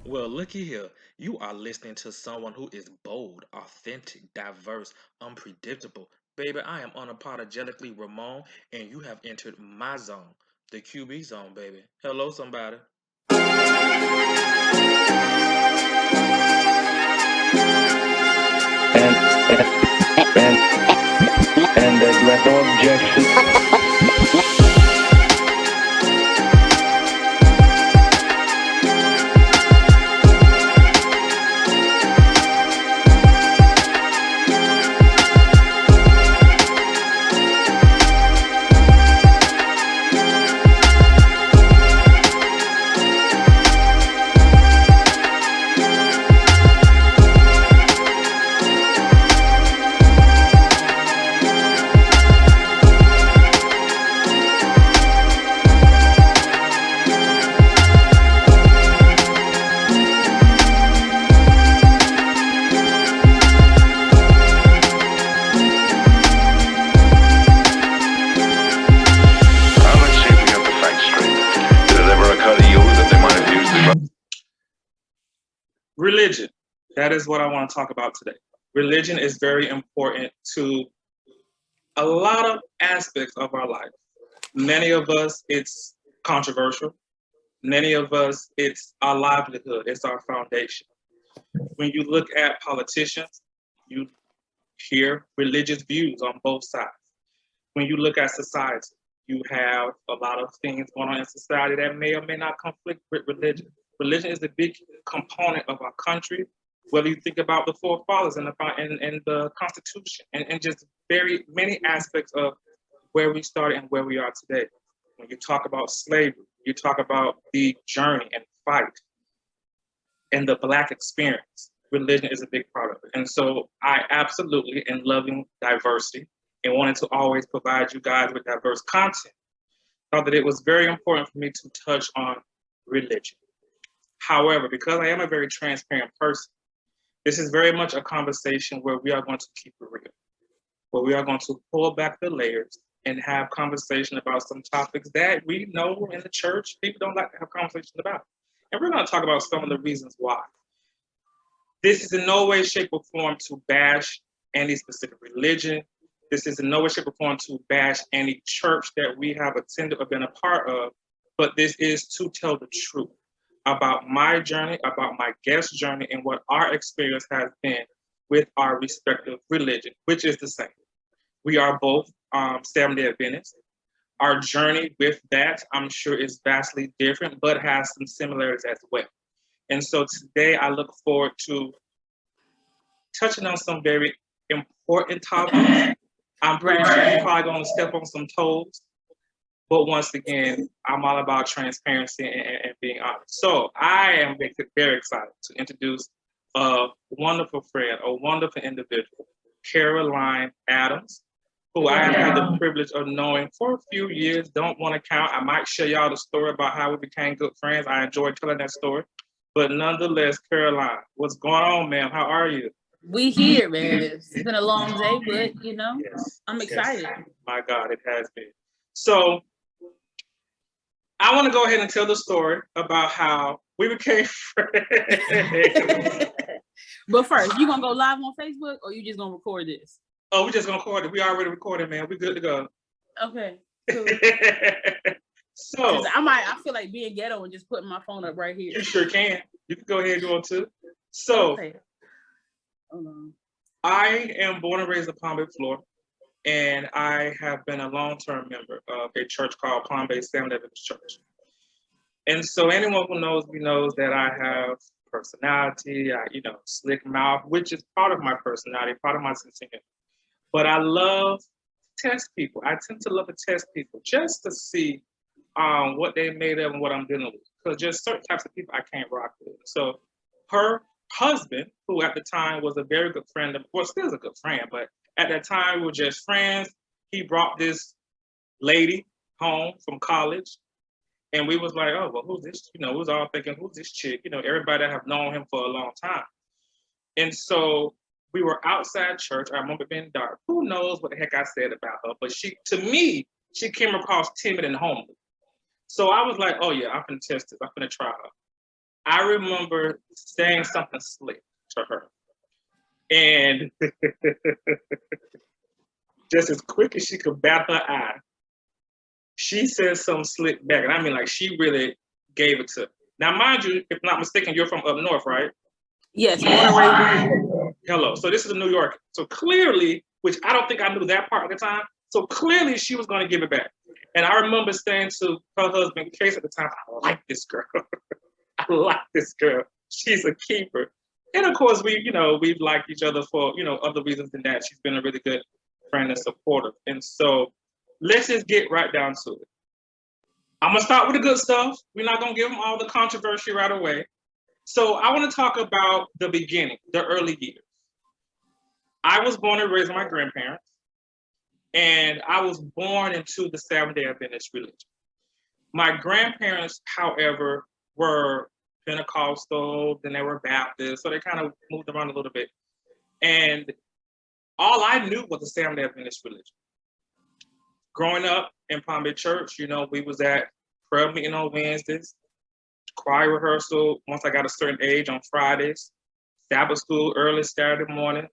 Well, looky here. You are listening to someone who is bold, authentic, diverse, unpredictable. Baby, I am unapologetically Ramon, and you have entered my zone, the QB zone, baby. Hello, somebody. And there's no objection. Let's see if we got the facts straight. Did it ever occur to you that they might have used the Religion. That is what I want to talk about today. Religion is very important to a lot of aspects of our life. Many of us, it's controversial. Many of us, it's our livelihood, it's our foundation. When you look at politicians, you hear religious views on both sides. When you look at society, you have a lot of things going on in society that may or may not conflict with religion. Religion is a big component of our country, whether you think about the forefathers and the Constitution and just very many aspects of where we started and where we are today. When you talk about slavery, you talk about the journey and fight and the Black experience. Religion is a big part of it. And so I absolutely, in loving diversity and wanting to always provide you guys with diverse content, thought that it was very important for me to touch on religion. However, because I am a very transparent person, this is very much a conversation where we are going to keep it real, where we are going to pull back the layers and have conversation about some topics that we know in the church people don't like to have conversations about. And we're going to talk about some of the reasons why. This is in no way, shape, or form to bash any specific religion. This is in no way, shape, or form to bash any church that we have attended or been a part of. But this is to tell the truth about my journey, about my guest journey, and what our experience has been with our respective religion, which is the same. We are both Seventh-day Adventists. Our journey with that, I'm sure, is vastly different, but has some similarities as well. And so today I look forward to touching on some very important topics. I'm pretty sure you're probably going to step on some toes. But once again, I'm all about transparency and being honest. So I am very excited to introduce a wonderful friend, a wonderful individual, Caroline Adams, who I have had the privilege of knowing for a few years. Don't want to count. I might share y'all the story about how we became good friends. I enjoy telling that story. But nonetheless, Caroline, what's going on, ma'am? How are you? We here, man. It's been a long day, but Yes, I'm yes. excited. My God, it has been. So I want to go ahead and tell the story about how we became friends. But first, you gonna go live on Facebook or you just gonna record this? Oh, we just gonna record it. We already recorded, man. We good to go. Okay. Cool. So I feel like being ghetto and just putting my phone up right here. you sure can. You can go ahead and go on too. So Okay. Hold on. I am born and raised in Palm Bay, Florida, and I have been a long-term member of a church called Palm Bay Seventh Adventist Church. And so anyone who knows me knows that I have personality, slick mouth, which is part of my personality, part of my sense of humor. But I love to test people. I tend to love to test people just to see what they made of and what I'm dealing with. Because just certain types of people I can't rock with. So her husband, who at the time was a very good friend of, well, still is a good friend, but at that time we were just friends. He brought this lady home from college. And we was like, oh, well, who's this? We was all thinking, who's this chick? Everybody that have known him for a long time. And so we were outside church. I remember being dark. Who knows what the heck I said about her? But to me, she came across timid and homely. So I was like, oh yeah, I'm gonna test this. I'm gonna try her. I remember saying something slick to her. And just as quick as she could bat her eye, she said something slick back. And I mean, like, she really gave it to me. Now, mind you, if not mistaken, you're from up north, right? Yes, born and raised. Hello. So this is a New York. So clearly, which I don't think I knew that part at the time. So clearly she was going to give it back. And I remember saying to her husband, Case, at the time, I like this girl. I like this girl. She's a keeper. And of course, we've liked each other for, other reasons than that. She's been a really good friend and supportive. And so let's just get right down to it. I'm going to start with the good stuff. We're not going to give them all the controversy right away. So I want to talk about the beginning, the early years. I was born and raised by my grandparents, and I was born into the Seventh-day Adventist religion. My grandparents, however, were Pentecostal, then they were Baptist, so they kind of moved around a little bit. And all I knew was the Seventh-day Adventist religion. Growing up in Palm Beach Church, we was at prayer meeting on Wednesdays, choir rehearsal once I got a certain age on Fridays, Sabbath school early Saturday morning,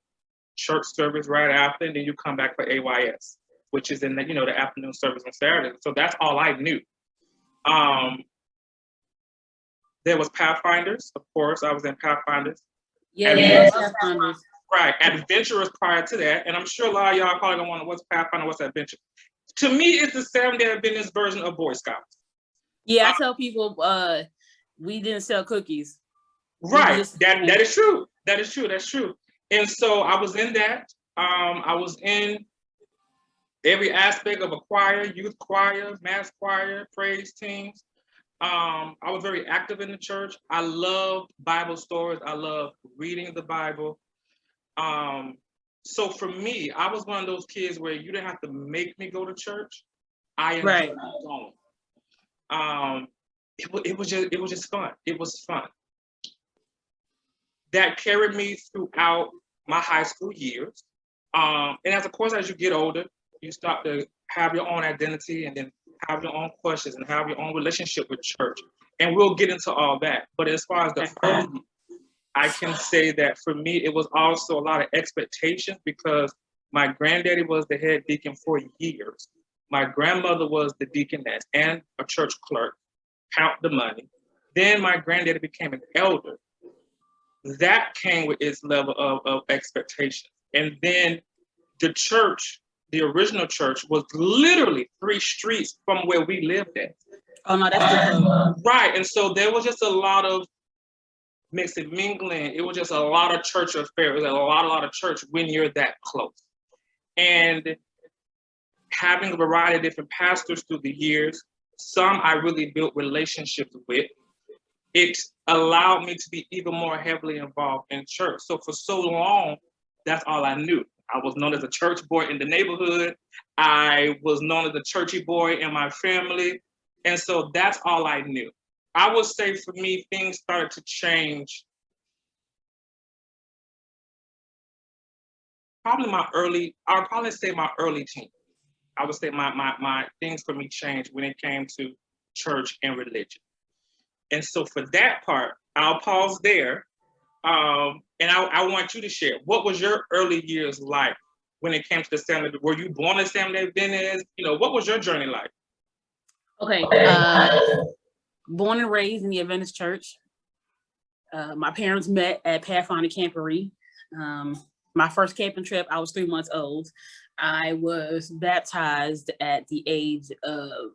church service right after, and then you come back for AYS, which is in the, the afternoon service on Saturday. So that's all I knew. There was Pathfinders, of course. I was in Pathfinders. Yeah, Pathfinders. Right, Adventurers prior to that, and I'm sure a lot of y'all probably don't want to what's Pathfinder, what's Adventure. To me, it's the Seventh-day Adventist version of Boy Scouts. Yeah, I tell people we didn't sell cookies. Right, that is true. That's true. And so I was in that. I was in every aspect of a choir, youth choir, mass choir, praise teams. I was very active in the church. I loved Bible stories. I loved reading the Bible. So for me, I was one of those kids where you didn't have to make me go to church. I enjoyed going. It was just fun. It was fun. That carried me throughout my high school years. And as you get older, you start to have your own identity and then have your own questions and have your own relationship with church. And we'll get into all that. But as far as the early, I can say that for me, it was also a lot of expectations because my granddaddy was the head deacon for years. My grandmother was the deaconess and a church clerk, count the money. Then my granddaddy became an elder. That came with its level of expectation. And then the church, the original church, was literally 3 streets from where we lived at. Oh, no, that's good. Right. And so there was just a lot of mixing, mingling. It was just a lot of church affairs, a lot of church when you're that close. And having a variety of different pastors through the years, some I really built relationships with. It allowed me to be even more heavily involved in church. So for so long, that's all I knew. I was known as a church boy in the neighborhood. I was known as a churchy boy in my family. And so that's all I knew. I would say for me, things started to change. I'll probably say my early teens. I would say my things for me changed when it came to church and religion. And so for that part, I'll pause there. And I want you to share, what was your early years like when it came to the Seventh-day? Were you born in Seventh-day Adventist? What was your journey like? Okay, born and raised in the Adventist church. My parents met at Pathfinder Camporee. My first camping trip, I was 3 months old. I was baptized at the age of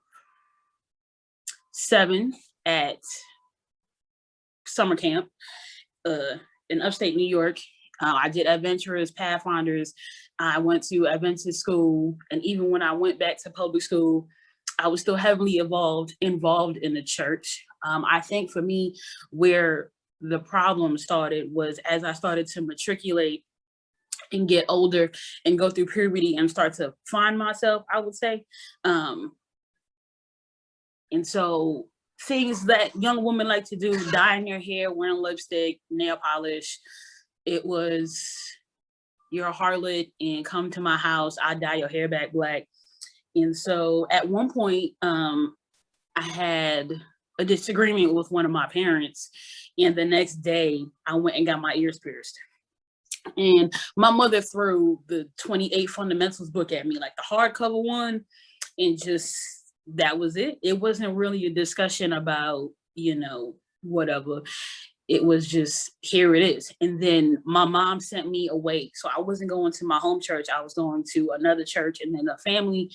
7 at summer camp in upstate New York. I did Adventurers, Pathfinders. I went to Adventist school. And even when I went back to public school, I was still heavily involved in the church. I think for me, where the problem started was as I started to matriculate and get older and go through puberty and start to find myself, I would say. And so things that young women like to do, dyeing their hair, wearing lipstick, nail polish, it was, you're a harlot and come to my house, I dye your hair back black. And so at one point, I had a disagreement with one of my parents, and the next day I went and got my ears pierced. And my mother threw the 28 fundamentals book at me, like the hardcover one, and just that was it. It wasn't really a discussion about, whatever. It was just, here it is. And then my mom sent me away. So I wasn't going to my home church. I was going to another church. And then the family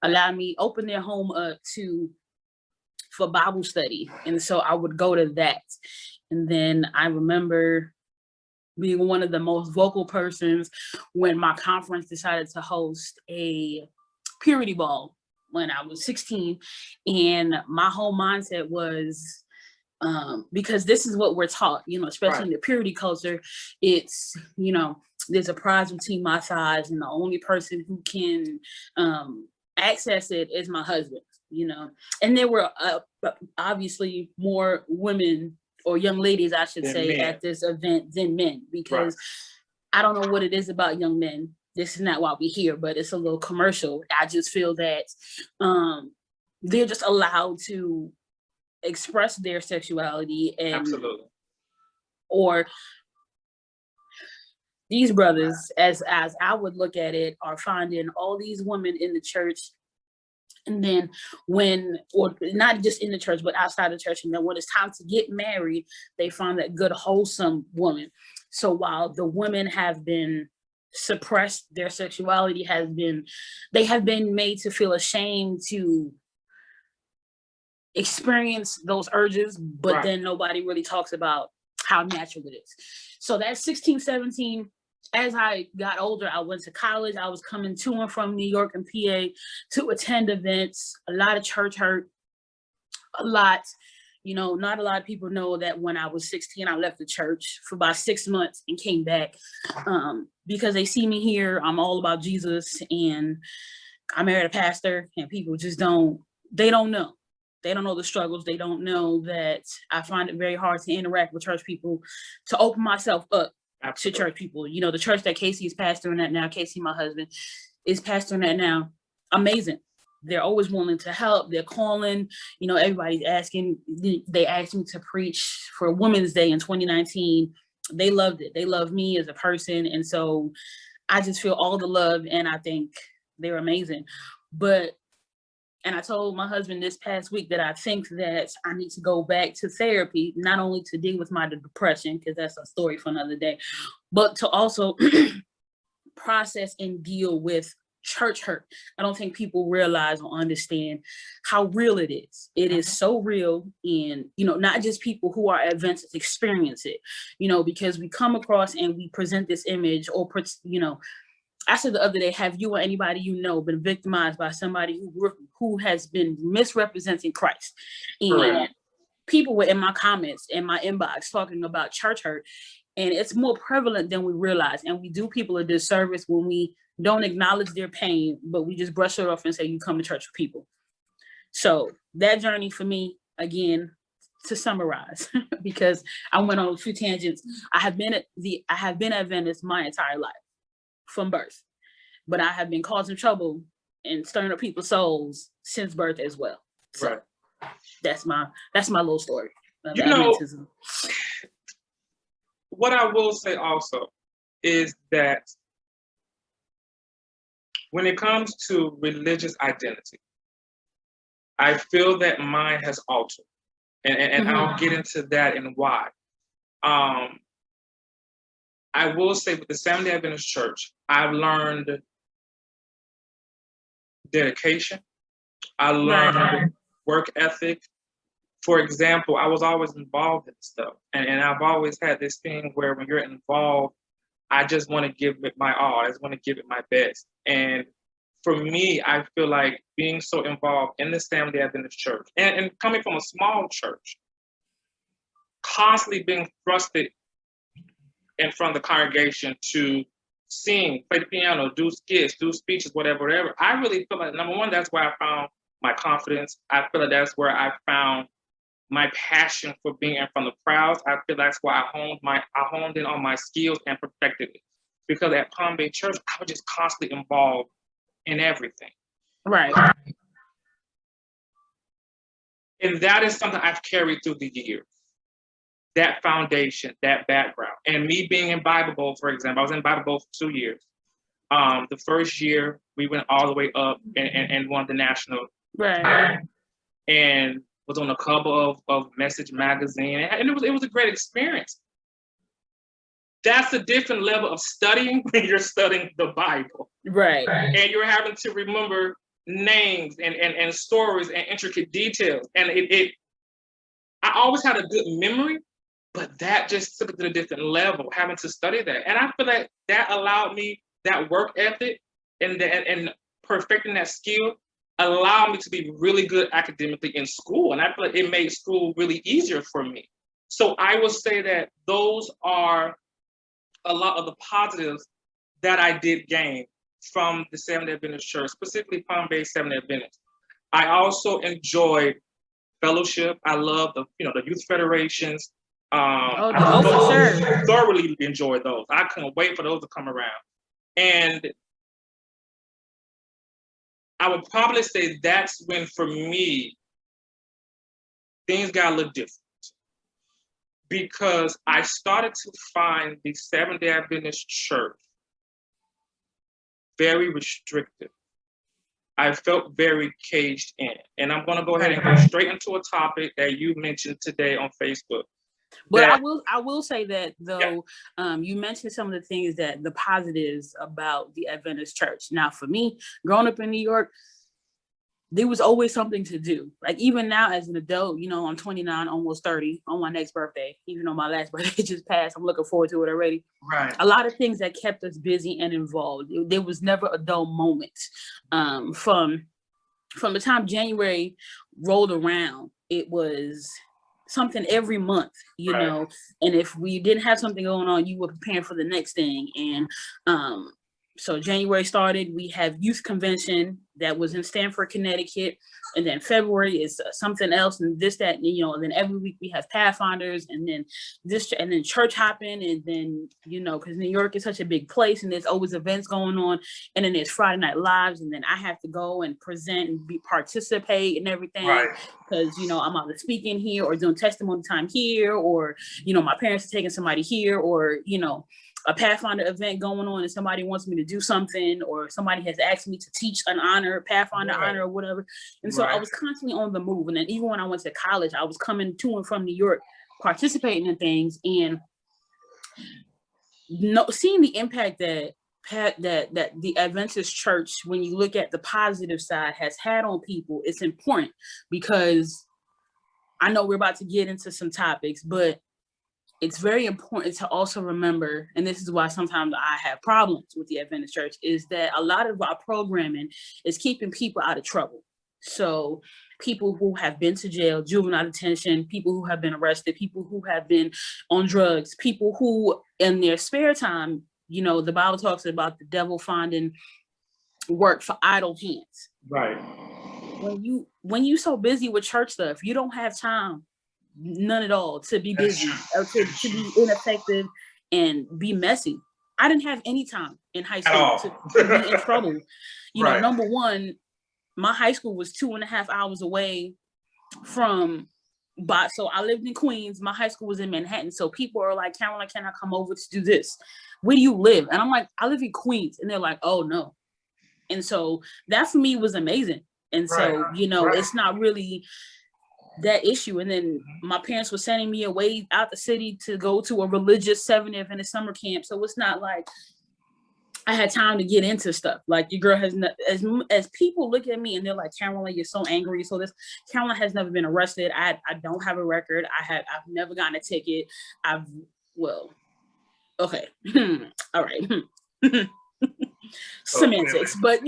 allowed me, open their home up for Bible study. And so I would go to that. And then I remember being one of the most vocal persons when my conference decided to host a purity ball when I was 16. And my whole mindset was, because this is what we're taught, especially in the purity culture, it's, there's a prize between my thighs, and the only person who can access it is my husband, and there were obviously more women or young ladies, I should say, at this event than men, because I don't know what it is about young men. This is not why we're here, but it's a little commercial. I just feel that they're just allowed to express their sexuality, and Absolutely. or these brothers, as I would look at it, are finding all these women in the church. And then or not just in the church, but outside the church. And then when it's time to get married, they find that good, wholesome woman. So while the women have been suppressed, their sexuality they have been made to feel ashamed to experience those urges, but then nobody really talks about how natural it is. So that's 16, 17. As I got older, I went to college. I was coming to and from New York and PA to attend events, a lot of church hurt, a lot. Not a lot of people know that when I was 16, I left the church for about 6 months and came back because they see me here. I'm all about Jesus, and I married a pastor, and people just don't know. They don't know the struggles. They don't know that I find it very hard to interact with church people, to open myself up to church people. The church that Casey is pastoring at now, Casey, my husband, is pastoring at now. Amazing. They're always willing to help. They're calling, everybody's asking. They asked me to preach for Women's Day in 2019. They loved it. They love me as a person. And so I just feel all the love, and I think they're amazing. And I told my husband this past week that I think that I need to go back to therapy, not only to deal with my depression, because that's a story for another day, but to also process and deal with church hurt. I don't think people realize or understand how real it is. It is so real, and not just people who are Adventists experience it, because we come across and we present this image, or I said the other day, have you or anybody been victimized by somebody who has been misrepresenting Christ? And people were in my comments, in my inbox, talking about church hurt, and it's more prevalent than we realize. And we do people a disservice when we don't acknowledge their pain, but we just brush it off and say, you come to church for people. So that journey for me, again, to summarize, because I went on a few tangents. I have been Adventist my entire life, from birth, but I have been causing trouble and stirring up people's souls since birth as well. So that's my little story of Adventism. What I will say also is that when it comes to religious identity, I feel that mine has altered, and I'll get into that and why. I will say with the Seventh-day Adventist Church, I've learned dedication. I learned work ethic. For example, I was always involved in stuff. And I've always had this thing where when you're involved, I just want to give it my all. I just want to give it my best. And for me, I feel like being so involved in the Seventh-day Adventist Church and coming from a small church, constantly being thrusted in front of the congregation to sing, play the piano, do skits, do speeches, whatever. I really feel like, number one, that's where I found my confidence. I feel like that's where I found my passion for being in front of crowds. I feel that's why I honed in on my skills and perfected it. Because at Palm Bay Church, I was just constantly involved in everything. Right. And that is something I've carried through the years. That foundation, that background. And me being in Bible Bowl, for example, I was in Bible Bowl for 2 years. The first year we went all the way up and won the national. Right. And was on the cover of Message magazine. And it was a great experience. That's a different level of studying when you're studying the Bible. Right. And you're having to remember names and stories and intricate details. And I always had a good memory, but that just took it to a different level, having to study that. And I feel like that allowed me, that work ethic and perfecting that skill allowed me to be really good academically in school. And I feel like it made school really easier for me. So I will say that those are a lot of the positives that I did gain from the Seventh-day Adventist Church, specifically Palm Bay Seventh-day Adventist. I also enjoyed fellowship. I love the youth federations. For sure. Thoroughly enjoyed those. I couldn't wait for those to come around. And I would probably say that's when, for me, things got a little different. Because I started to find the Seventh-day Adventist Church very restrictive. I felt very caged in. And I'm going to go ahead and go straight into a topic that you mentioned today on Facebook. But I will say that though, you mentioned some of the things that the positives about the Adventist Church. Now, for me, growing up in New York, there was always something to do. Like even now as an adult, I'm 29, almost 30 on my next birthday, even though my last birthday just passed. I'm looking forward to it already. Right. A lot of things that kept us busy and involved. There was never a dull moment. From the time January rolled around, it was something every month, and if we didn't have something going on, you were preparing for the next thing. And so January started, we have youth convention that was in Stamford, Connecticut. And then February is something else and this, that, and then every week we have Pathfinders and then and then church hopping. And then, because New York is such a big place and there's always events going on. And then there's Friday Night Lives. And then I have to go and present and participate and everything. Right. Because, I'm either speaking here or doing testimony time here, or, my parents are taking somebody here, or, a Pathfinder event going on and somebody wants me to do something, or somebody has asked me to teach an honor, Pathfinder honor or whatever. And so I was constantly on the move. And then even when I went to college, I was coming to and from New York, participating in things, and seeing the impact that the Adventist Church, when you look at the positive side, has had on people. It's important, because I know we're about to get into some topics, but it's very important to also remember, and this is why sometimes I have problems with the Adventist Church, is that a lot of our programming is keeping people out of trouble. So people who have been to jail, juvenile detention, people who have been arrested, people who have been on drugs, people who in their spare time, the Bible talks about the devil finding work for idle hands. Right. When you so busy with church stuff, you don't have time, none at all, to be busy or to be ineffective and be messy. I didn't have any time in high school to be in trouble. Number one, my high school was 2.5 hours away from, so I lived in Queens. My high school was in Manhattan. So people are like, Caroline, can I come over to do this? Where do you live? And I'm like, I live in Queens. And they're like, oh no. And so that for me was amazing. And so, it's not really that issue. And then my parents were sending me away out the city to go to a religious Seventh-day Adventist summer camp. So it's not like I had time to get into stuff. Like, your girl has not, as people look at me and they're like, Caroline, you're so angry. So Caroline has never been arrested. I don't have a record. I've never gotten a ticket. Okay. All right. Semantics, but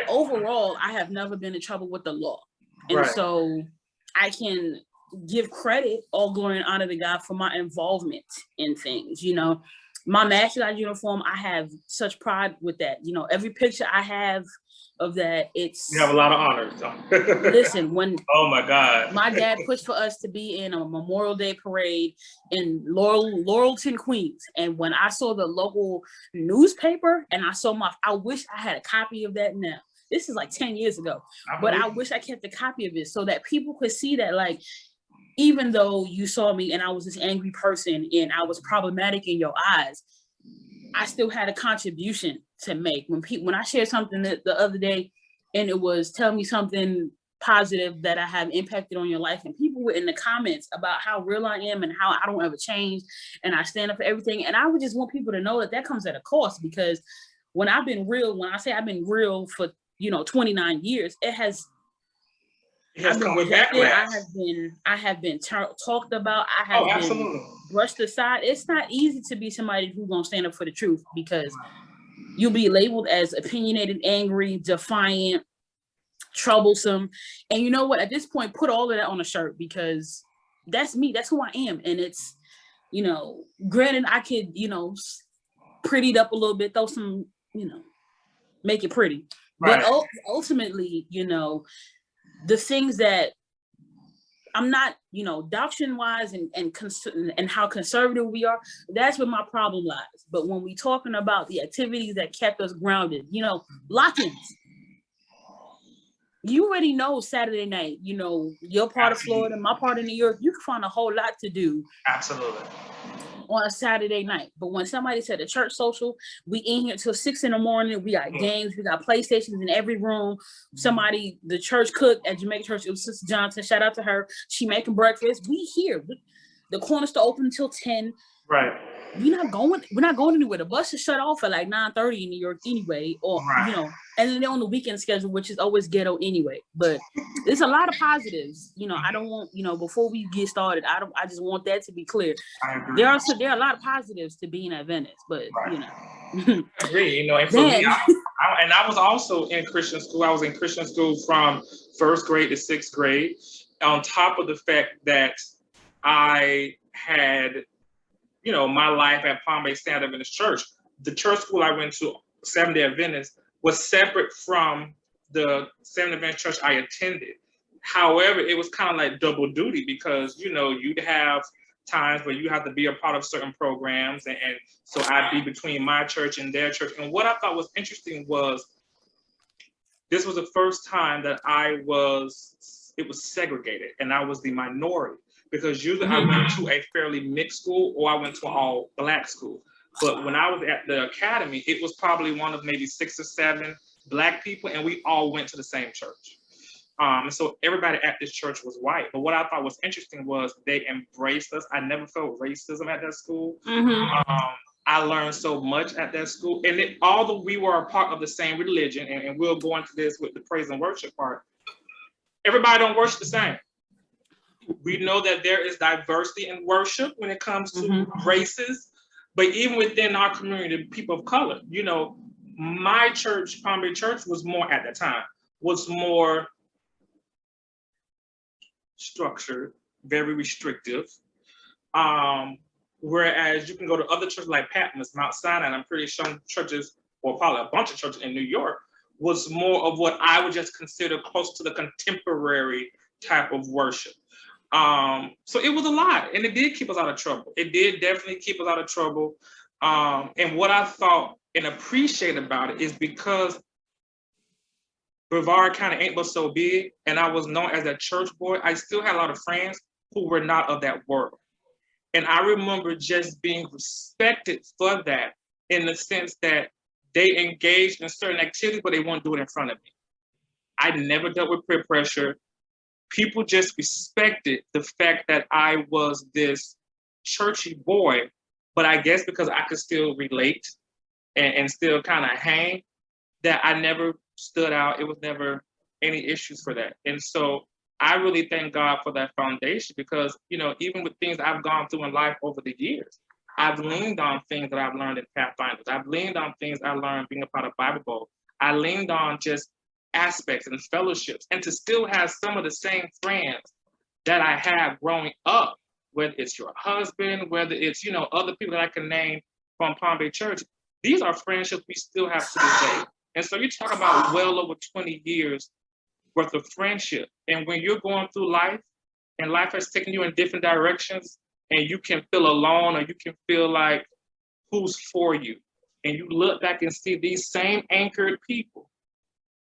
overall, I have never been in trouble with the law. And so I can give credit, all glory and honor to God, for my involvement in things. My mascot uniform, I have such pride with that. Every picture I have of that, you have a lot of honors. Listen, when oh my God, my dad pushed for us to be in a Memorial Day parade in Laurelton, Queens, and when I saw the local newspaper and I wish I had a copy of that now. this is like 10 years ago, but I wish I kept a copy of it so that people could see that, like, even though you saw me and I was this angry person and I was problematic in your eyes, I still had a contribution to make. When I shared something the other day, and it was tell me something positive that I have impacted on your life, and people were in the comments about how real I am and how I don't ever change and I stand up for everything. And I would just want people to know that comes at a cost, because when I say I've been real for 29 years, I've been rejected. I have been talked about. I have been brushed aside. It's not easy to be somebody who's gonna stand up for the truth, because you'll be labeled as opinionated, angry, defiant, troublesome. And you know what? At this point, put all of that on a shirt, because that's me. That's who I am. And it's, granted, I could, pretty it up a little bit, throw some, make it pretty. Right. But ultimately, the things that I'm not, doctrine wise and how conservative we are, that's where my problem lies. But when we talking about the activities that kept us grounded, lock-ins, you already know Saturday night, your part of Florida, my part of New York, you can find a whole lot to do. Absolutely. On a Saturday night. But when somebody said a church social, we in here till 6 a.m. We got games, we got PlayStations in every room. The church cook at Jamaica Church, it was Sister Johnson, shout out to her. She making breakfast. We here. The corner store open until 10. Right. We're not going anywhere. The bus is shut off at like 9:30 in New York anyway, or and then they're on the weekend schedule, which is always ghetto anyway. But there's a lot of positives. I don't want, before we get started, I just want that to be clear. There are a lot of positives to being at Venice, but I agree, and for me, I was also in Christian school. I was in Christian school from 1st grade to 6th grade, on top of the fact that I had my life at Palm Bay Stand Adventist Church. The church school I went to, Seventh-day Adventist, was separate from the Seventh-day Adventist church I attended. However, it was kind of like double duty, because, you'd have times where you have to be a part of certain programs. And so I'd be between my church and their church. And what I thought was interesting was this was the first time that it was segregated, and I was the minority. Because usually I went to a fairly mixed school, or I went to an all Black school. But when I was at the academy, it was probably one of maybe 6 or 7 Black people, and we all went to the same church. And so everybody at this church was white. But what I thought was interesting was they embraced us. I never felt racism at that school. I learned so much at that school. And although we were a part of the same religion, and we'll go into this with the praise and worship part, everybody don't worship the same. We know that there is diversity in worship when it comes to races, but even within our community, people of color, my church, Palm Bay Church, was more at the time, was more structured, very restrictive. Whereas you can go to other churches like Patmos, Mount Sinai, and I'm pretty sure churches, or probably a bunch of churches in New York, was more of what I would just consider close to the contemporary type of worship. So it was a lot, and it did keep us out of trouble. It did definitely keep us out of trouble. And what I thought and appreciate about it is because Brevard kind of ain't but so big, and I was known as a church boy, I still had a lot of friends who were not of that world. And I remember just being respected for that, in the sense that they engaged in certain activities, but they won't do it in front of me. I never dealt with peer pressure. People just respected the fact that I was this churchy boy, but I guess because I could still relate and still kind of hang, that I never stood out. It was never any issues for that. And so I really thank God for that foundation, because, even with things I've gone through in life over the years, I've leaned on things that I've learned in Pathfinders. I've leaned on things I learned being a part of Bible Bowl. I leaned on just aspects and fellowships, and to still have some of the same friends that I had growing up, whether it's your husband, whether it's, other people that I can name from Palm Bay Church, these are friendships we still have to this day. And so you talk about well over 20 years worth of friendship. And when you're going through life, and life has taken you in different directions, and you can feel alone, or you can feel like, who's for you? And you look back and see these same anchored people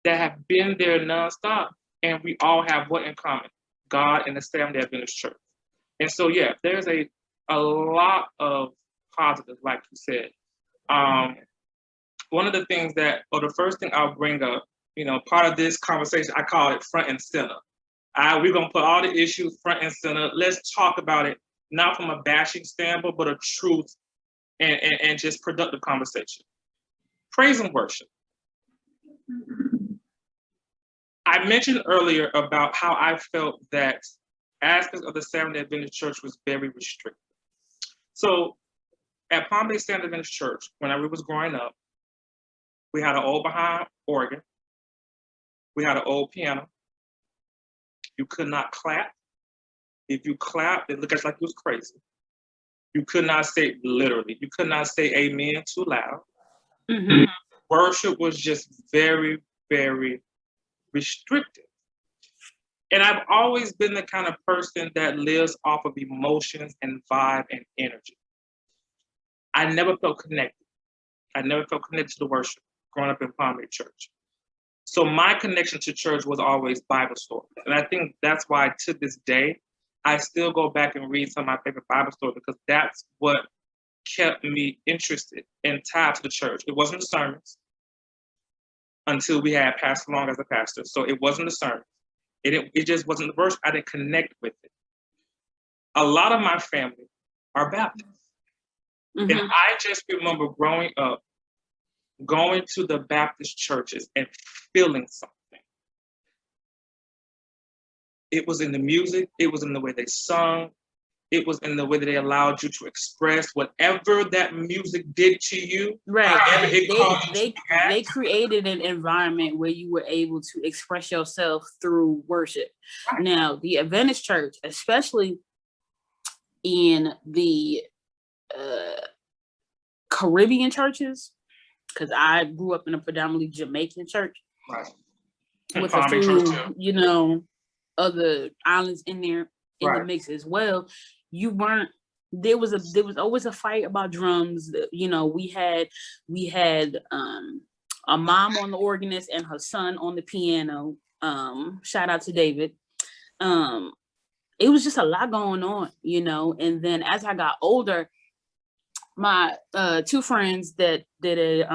that have been there nonstop, and we all have what in common? God and the Seventh-day Adventist Church. And so, yeah, there's a lot of positives, like you said. One of the things the first thing I'll bring up, part of this conversation, I call it front and center. We're going to put all the issues front and center. Let's talk about it, not from a bashing standpoint, but a truth and just productive conversation. Praise and worship. I mentioned earlier about how I felt that aspects of the Seventh-day Adventist Church was very restricted. So at Palm Bay Seventh-day Adventist Church, when I was growing up, we had an old behind organ. We had an old piano. You could not clap. If you clapped, it looked like you was crazy. You could not say, literally, you could not say amen too loud. Mm-hmm. Worship was just very, very restricted. And I've always been the kind of person that lives off of emotions and vibe and energy. I never felt connected. I never felt connected to the worship growing up in Palm Bay Church. So my connection to church was always Bible stories. And I think that's why to this day, I still go back and read some of my favorite Bible stories, because that's what kept me interested and tied to the church. It wasn't the sermons until we had Pastor Long as a pastor. So it wasn't the sermons. It just wasn't the verse. I didn't connect with it. A lot of my family are Baptists. Mm-hmm. And I just remember growing up, going to the Baptist churches and feeling something. It was in the music. It was in the way they sung. It was in the way that they allowed you to express whatever that music did to you. Right. They created an environment where you were able to express yourself through worship. Right. Now, the Adventist church, especially in the Caribbean churches, because I grew up in a predominantly Jamaican church, right, with a few, other islands in there in the mix as well. There was always a fight about drums. We had a mom on the organist and her son on the piano. Shout out to David. It was just a lot going on, and then as I got older, my two friends that did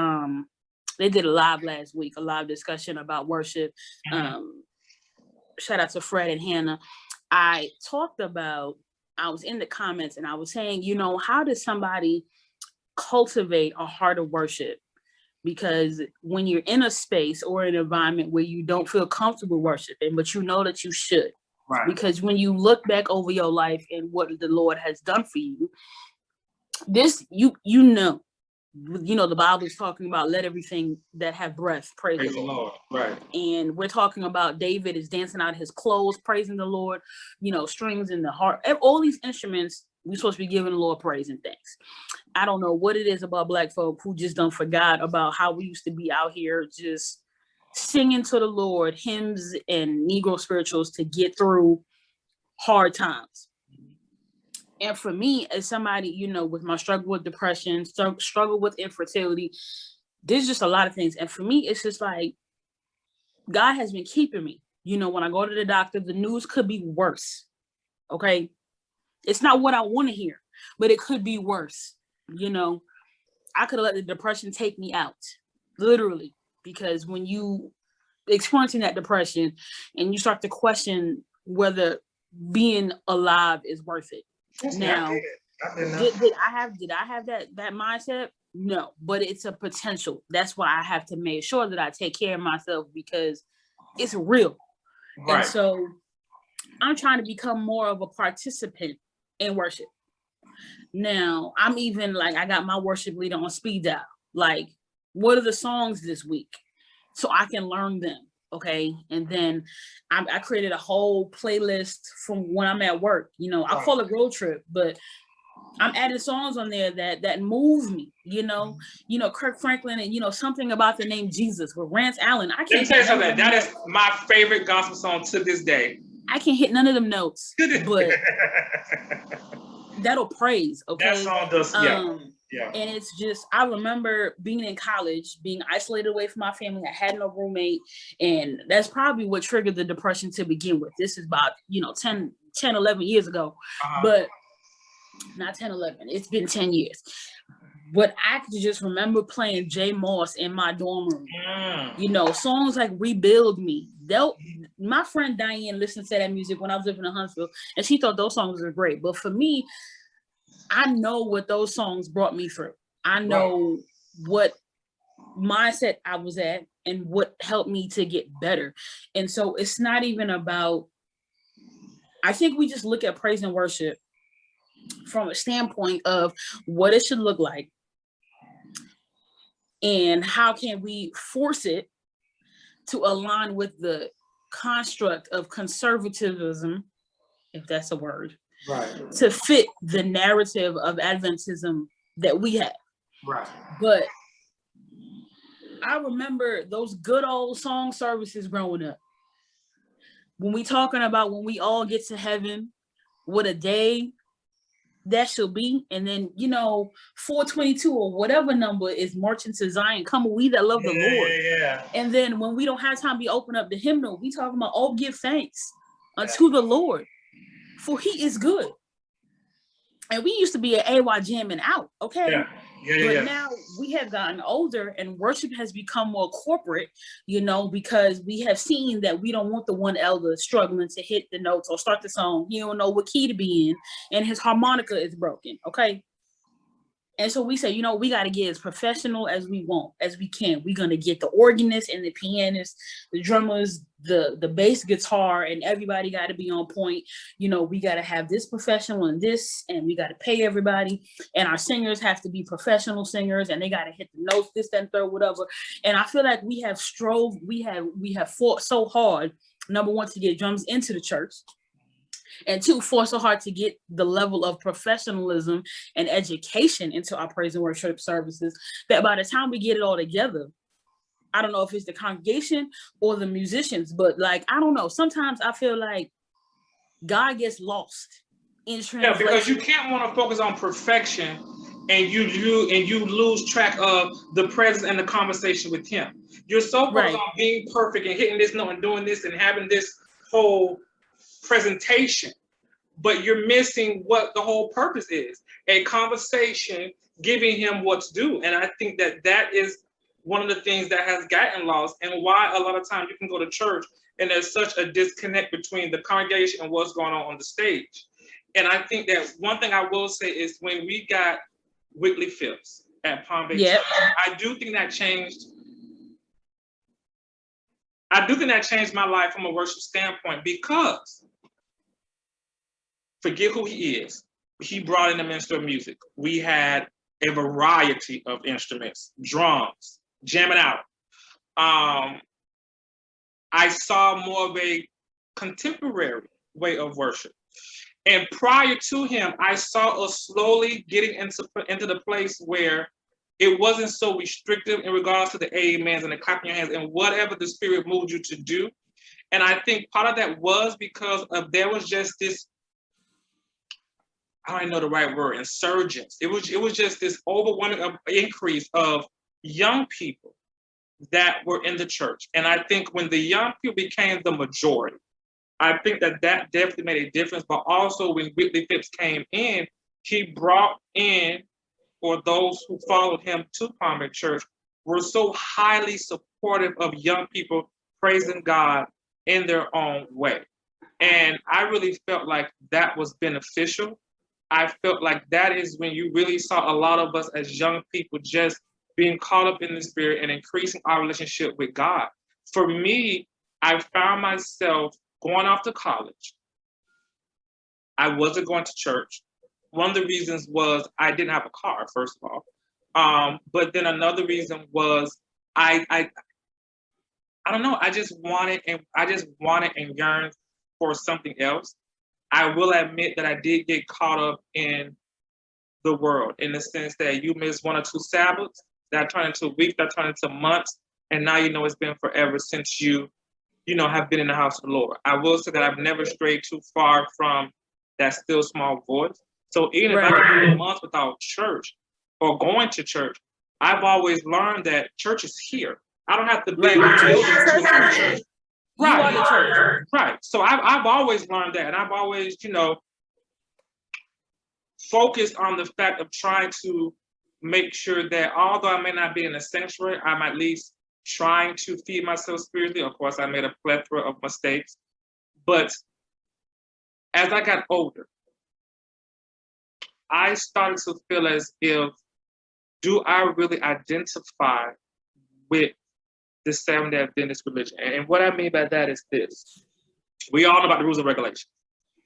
they did a live last week, a live discussion about worship. Shout out to Fred and Hannah. I was in the comments and I was saying, how does somebody cultivate a heart of worship? Because when you're in a space or an environment where you don't feel comfortable worshiping, but you know that you should, right? Because when you look back over your life and what the Lord has done for you, the Bible is talking about let everything that have breath praise the Lord. Right. And we're talking about David is dancing out his clothes, praising the Lord, strings in the heart, all these instruments, we're supposed to be giving the Lord praise and thanks. I don't know what it is about Black folk who just don't forgot about how we used to be out here just singing to the Lord, hymns and Negro spirituals to get through hard times. And for me, as somebody, with my struggle with depression, struggle with infertility, there's just a lot of things. And for me, it's just like, God has been keeping me. When I go to the doctor, the news could be worse. Okay. It's not what I want to hear, but it could be worse. I could have let the depression take me out, literally, because when you experiencing that depression and you start to question whether being alive is worth it. Now, did I have that mindset? No, but it's a potential. That's why I have to make sure that I take care of myself, because it's real. Right. And so I'm trying to become more of a participant in worship. Now, I'm even I got my worship leader on speed dial. What are the songs this week? So I can learn them. Okay. And then I created a whole playlist from when I'm at work. I call it road trip, but I'm adding songs on there that move me, Kirk Franklin and, something about the name Jesus with Rance Allen. I can't. Let me tell you something. That is my favorite gospel song to this day. I can't hit none of them notes, but that'll praise. Okay. That song does. Yeah. Yeah. And it's just, I remember being in college, being isolated away from my family. I had no roommate. And that's probably what triggered the depression to begin with. This is about, 10, 11 years ago. But not 10, 11. It's been 10 years. But I could just remember playing J Moss in my dorm room. Songs like Rebuild Me. My friend Diane listened to that music when I was living in Huntsville, and she thought those songs were great. But for me, I know what those songs brought me through. I know what mindset I was at and what helped me to get better. And so it's not even about, I think we just look at praise and worship from a standpoint of what it should look like and how can we force it to align with the construct of conservatism, if that's a word, to fit the narrative of Adventism that we have. But I remember those good old song services growing up. When we talking about when we all get to heaven, what a day that shall be. And then, 422 or whatever number is marching to Zion. Come, we that love the Lord. Yeah. And then when we don't have time, we open up the hymnal. We talking about, oh, give thanks unto the Lord, for he is good. And we used to be an AY jamming out, okay? But now we have gotten older and worship has become more corporate, because we have seen that we don't want the one elder struggling to hit the notes or start the song. He don't know what key to be in, and his harmonica is broken, okay? And so we say, we got to get as professional as we can. We're going to get the organist and the pianist, the drummers, the bass guitar, and everybody got to be on point. We got to have this professional and this, and we got to pay everybody. And our singers have to be professional singers, and they got to hit the notes, this, that, and third, whatever. And I feel like we have fought so hard, number one, to get drums into the church. And two, fought so hard to get the level of professionalism and education into our praise and worship services that by the time we get it all together, I don't know if it's the congregation or the musicians, but I don't know. Sometimes I feel like God gets lost in translation. Yeah, because you can't want to focus on perfection and you lose track of the presence and the conversation with him. You're so focused on being perfect and hitting this note and doing this and having this whole presentation, but you're missing what the whole purpose is, a conversation, giving him what's due. And I think that is one of the things that has gotten lost, and why a lot of times you can go to church and there's such a disconnect between the congregation and what's going on the stage. And I think that one thing I will say is when we got Whitley Phillips at Palm Bay Church, I do think that changed my life from a worship standpoint, because forget who he is. He brought in the minister of music. We had a variety of instruments, drums, jamming out. I saw more of a contemporary way of worship. And prior to him, I saw us slowly getting into the place where it wasn't so restrictive in regards to the amens and the clapping your hands and whatever the Spirit moved you to do. And I think part of that was because there was just this, I don't know the right word, insurgence. It was just this overwhelming increase of young people that were in the church. And I think when the young people became the majority, I think that definitely made a difference. But also when Whitley Phipps came in, he brought in, or those who followed him to Palm Bay Church, were so highly supportive of young people praising God in their own way. And I really felt like that was beneficial. I felt like that is when you really saw a lot of us as young people just being caught up in the Spirit and increasing our relationship with God. For me, I found myself going off to college. I wasn't going to church. One of the reasons was I didn't have a car, first of all. But then another reason was I don't know, I just wanted and yearned for something else. I will admit that I did get caught up in the world, in the sense that you miss 1 or 2 Sabbaths, that turned into weeks, that turned into months, and now it's been forever since you have been in the house of the Lord. I will say that I've never strayed too far from that still small voice. So even if I go months without church, or going to church, I've always learned that church is here. I don't have to be Right. able to build Church into is church. here. You are the church. Right. So I've always learned that, and I've always, focused on the fact of trying to make sure that although I may not be in a sanctuary, I'm at least trying to feed myself spiritually. Of course, I made a plethora of mistakes, but as I got older, I started to feel as if, do I really identify with the Seventh-day Adventist religion? And what I mean by that is this. We all know about the rules and regulations.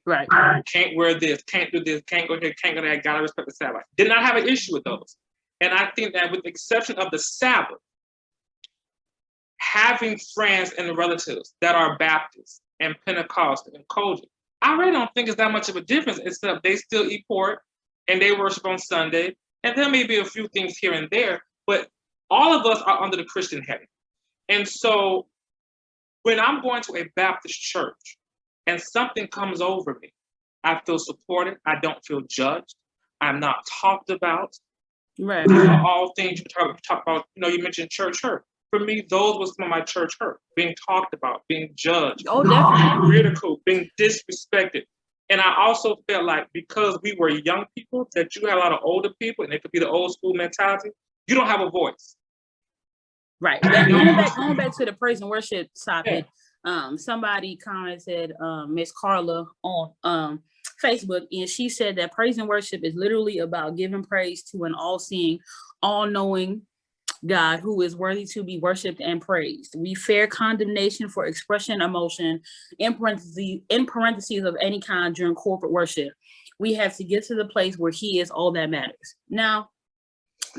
Right. Can't wear this, can't do this, can't go here, can't go there, gotta respect the Sabbath. Did not have an issue with those. And I think that with the exception of the Sabbath, having friends and relatives that are Baptist and Pentecostal and Cultivate, I really don't think it's that much of a difference, except they still eat pork and they worship on Sunday. And there may be a few things here and there, but all of us are under the Christian heading. And so when I'm going to a Baptist church and something comes over me, I feel supported. I don't feel judged. I'm not talked about. Right. These are all things you talk about. You mentioned church hurt. For me, those was some of my church hurt. Being talked about, being judged, Oh, definitely. being ridiculed, being disrespected. And I also felt like because we were young people, that you had a lot of older people, and it could be the old school mentality, you don't have a voice. Right. Going back to the praise and worship topic, somebody commented, Miss Carla on Facebook, and she said that praise and worship is literally about giving praise to an all-seeing, all-knowing God who is worthy to be worshipped and praised. We fear condemnation for expression emotion in parentheses of any kind during corporate worship. We have to get to the place where He is all that matters. Now,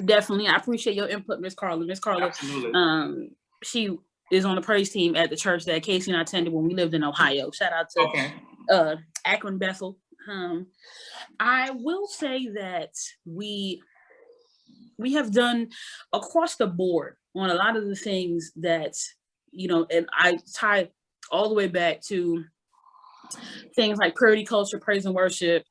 definitely, I appreciate your input, Miss Carla. Miss Carla, she is on the praise team at the church that Casey and I attended when we lived in Ohio. Shout out to Akron Bethel. I will say that we have done across the board on a lot of the things that, and I tie all the way back to things like purity culture, praise and worship,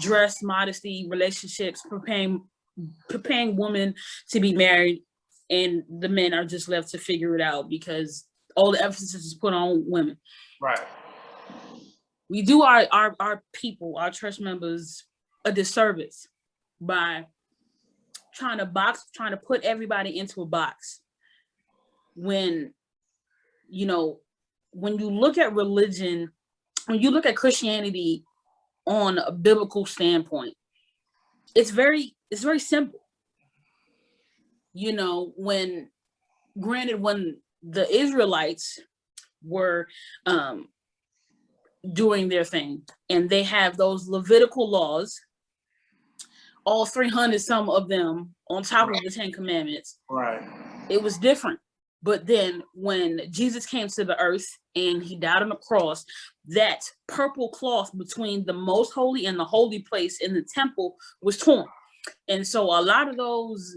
dress, modesty, relationships, preparing women to be married, and the men are just left to figure it out because all the emphasis is put on women. Right. We do our people, our church members, a disservice by trying to put everybody into a box. When when you look at religion, when you look at Christianity on a biblical standpoint, it's very simple. When the Israelites were doing their thing and they have those Levitical laws, all 300 some of them on top of the 10 commandments, right? It was different. But then when Jesus came to the earth and He died on the cross, that purple cloth between the most holy and the holy place in the temple was torn. And so a lot of those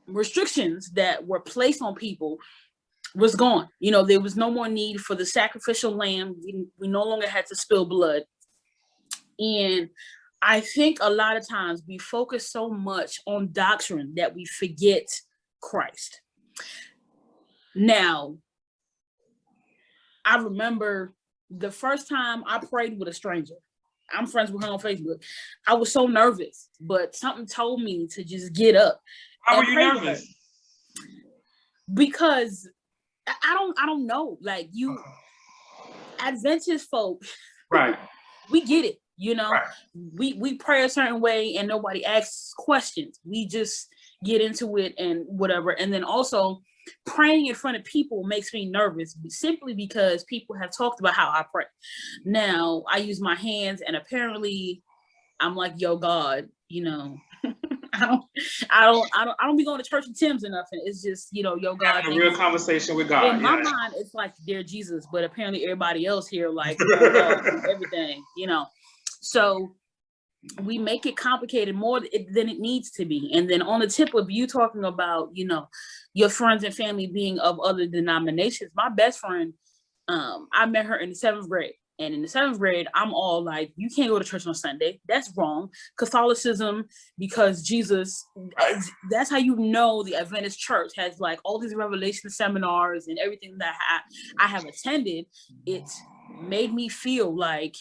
restrictions that were placed on people was gone. There was no more need for the sacrificial lamb. We no longer had to spill blood. And I think a lot of times we focus so much on doctrine that we forget Christ. Now, I remember the first time I prayed with a stranger. I'm friends with her on Facebook. I was so nervous, but something told me to just get up. How were you nervous? Because I don't know. Like Adventist folk, right? We get it. Right. We pray a certain way and nobody asks questions. We just get into it and whatever. And then also praying in front of people makes me nervous simply because people have talked about how I pray. Now I use my hands and apparently I'm like, yo, God, I don't be going to church and Tim's or nothing. It's just, yo, God. Having a real conversation with God. In my mind, it's like, dear Jesus, but apparently everybody else here, like, God, everything, So we make it complicated more than it needs to be. And then on the tip of you talking about, your friends and family being of other denominations, my best friend, I met her in the 7th grade. And in the 7th grade, I'm all like, you can't go to church on Sunday. That's wrong. Catholicism, because Jesus, that's how you know the Adventist church has like all these revelation seminars and everything that I have attended. It made me feel like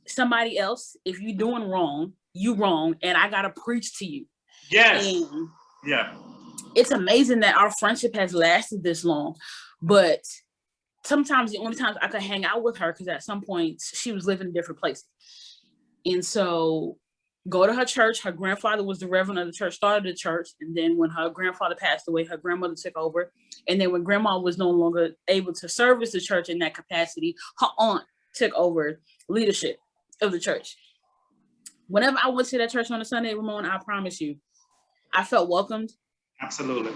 somebody else, if you're doing wrong, you wrong, and I got to preach to you. Yes. And yeah. It's amazing that our friendship has lasted this long, but sometimes the only times I could hang out with her, because at some point she was living in different places. And so go to her church. Her grandfather was the reverend of the church, started the church. And then when her grandfather passed away, her grandmother took over. And then when grandma was no longer able to service the church in that capacity, her aunt took over leadership of the church. Whenever I went to that church on a Sunday, Ramon, I promise you, I felt welcomed. Absolutely.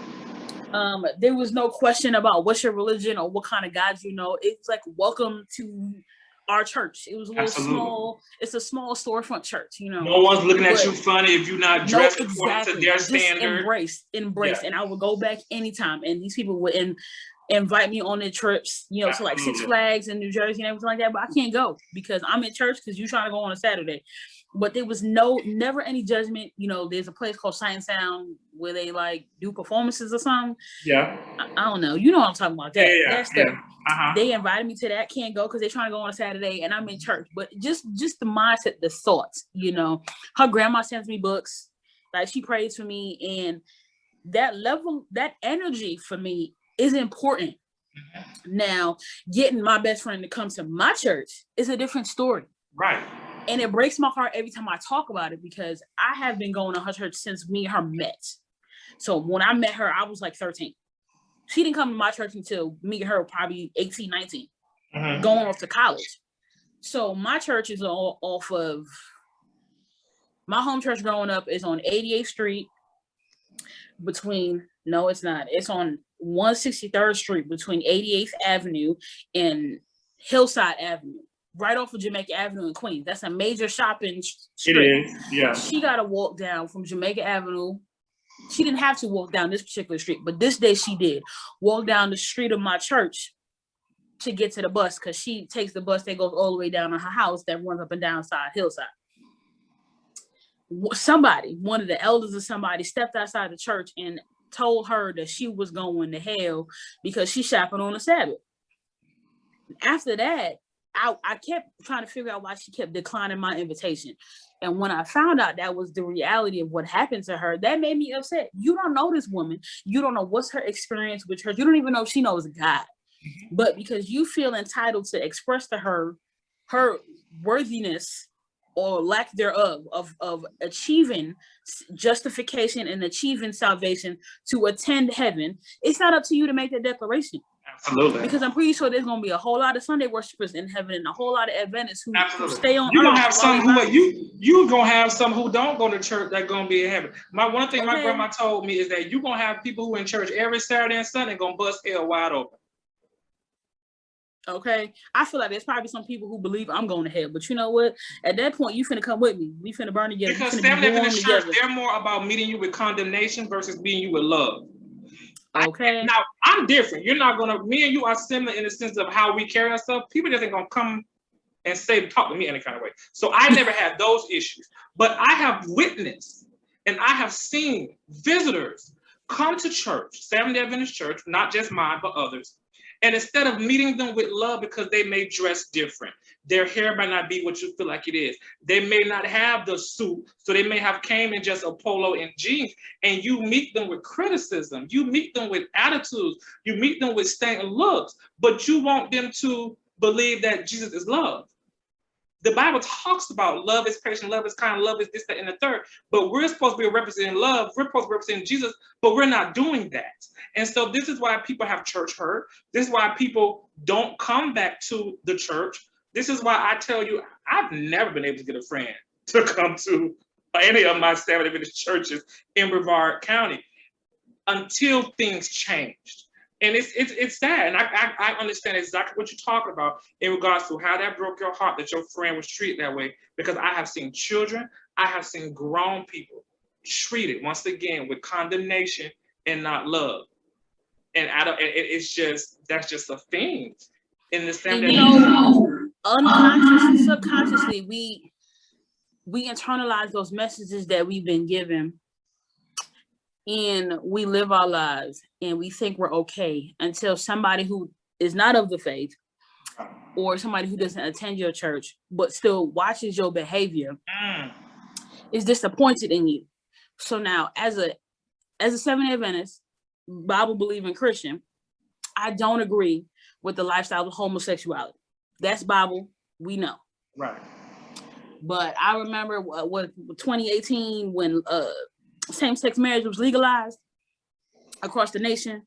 There was no question about what's your religion or what kind of God you know. It's like, welcome to our church. It was a little small. It's a small storefront church, you know. No one's looking at you funny if you're not dressed according to their Just standard. Embrace. Yeah. And I would go back anytime. And these people would invite me on their trips, you know, to like Six Flags in New Jersey and everything like that. But I can't go because I'm in church because you're trying to go on a Saturday. But there was never any judgment. You know, there's a place called Sight and Sound where they like do performances or something. Yeah. I don't know. You know what I'm talking about. Yeah. They invited me to that. Can't go because they're trying to go on a Saturday and I'm in church. But just the mindset, the thoughts, you know. Her grandma sends me books. Like, she prays for me. And that level, that energy for me is important. Mm-hmm. Now, getting my best friend to come to my church is a different story. Right. And it breaks my heart every time I talk about it because I have been going to her church since me and her met. So when I met her, I was like 13. She didn't come to my church until me and her probably 18, 19, going off to college. So my church is all off of, my home church growing up is on 88th Street no, it's not. It's on 163rd Street between 88th Avenue and Hillside Avenue. Right off of Jamaica Avenue in Queens. That's a major shopping street. It is, yeah. She got to walk down from Jamaica Avenue. She didn't have to walk down this particular street, but this day she did. Walk down the street of my church to get to the bus because she takes the bus that goes all the way down to her house that runs up and down Hillside. Somebody, one of the elders or somebody, stepped outside the church and told her that she was going to hell because she shopping on the Sabbath. After that, I kept trying to figure out why she kept declining my invitation. And when I found out that was the reality of what happened to her, that made me upset. You don't know this woman. You don't know what's her experience with church. You don't even know if she knows God. Mm-hmm. But because you feel entitled to express to her worthiness or lack thereof of achieving justification and achieving salvation to attend heaven, it's not up to you to make that declaration. Absolutely. Because I'm pretty sure there's going to be a whole lot of Sunday worshipers in heaven and a whole lot of Adventists who stay on. You're going to have some you're going to have some who don't go to church that going to be in heaven. One thing my grandma told me is that you're going to have people who in church every Saturday and Sunday going to bust hell wide open. Okay. I feel like there's probably some people who believe I'm going to hell, but you know what? At that point, you finna come with me. We finna burn together. Because Family Adventist church, they're more about meeting you with condemnation versus meeting you with love. Okay. Now, I'm different. You're not going to, me and you are similar in the sense of how we carry ourselves. People just ain't going to come and talk to me any kind of way. So I never had those issues. But I have witnessed and I have seen visitors come to church, Family Adventist church, not just mine, but others. And instead of meeting them with love because they may dress different, their hair might not be what you feel like it is. They may not have the suit, so they may have came in just a polo and jeans, and you meet them with criticism. You meet them with attitudes. You meet them with stank looks, but you want them to believe that Jesus is love. The Bible talks about love is patient, love is kind, love is this, that, and the third. But we're supposed to be representing love. We're supposed to represent Jesus, but we're not doing that. And so this is why people have church hurt. This is why people don't come back to the church. This is why I tell you, I've never been able to get a friend to come to any of my Seventh Adventist churches in Brevard County until things changed. And it's sad. And I understand exactly what you're talking about in regards to how that broke your heart that your friend was treated that way, because I have seen children, I have seen grown people treated once again with condemnation and not love. And that's just a thing in the same. unconsciously, subconsciously, we internalize those messages that we've been given, and we live our lives and we think we're okay until somebody who is not of the faith, or somebody who doesn't attend your church but still watches your behavior, is disappointed in you. So now, as a Seventh-day Adventist, Bible believing Christian, I don't agree with the lifestyle of homosexuality. That's Bible, we know. Right. But I remember what 2018 when same-sex marriage was legalized across the nation,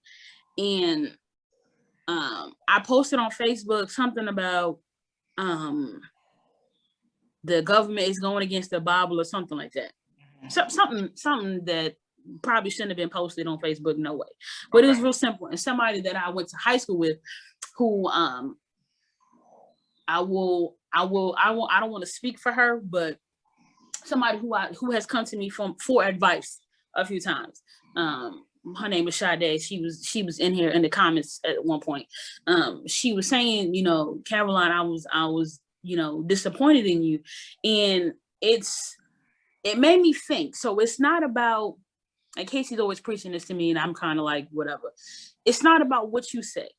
and I posted on Facebook something about the government is going against the Bible or something like that. Something that probably shouldn't have been posted on Facebook, no way. But it was real simple. And somebody that I went to high school with, who I don't want to speak for her, but somebody who has come to me for advice a few times. Her name is Sade. She was in here in the comments at one point. She was saying, Caroline, I was disappointed in you, and it made me think. So it's not about, and Casey's always preaching this to me, and I'm kind of like, whatever. It's not about what you say.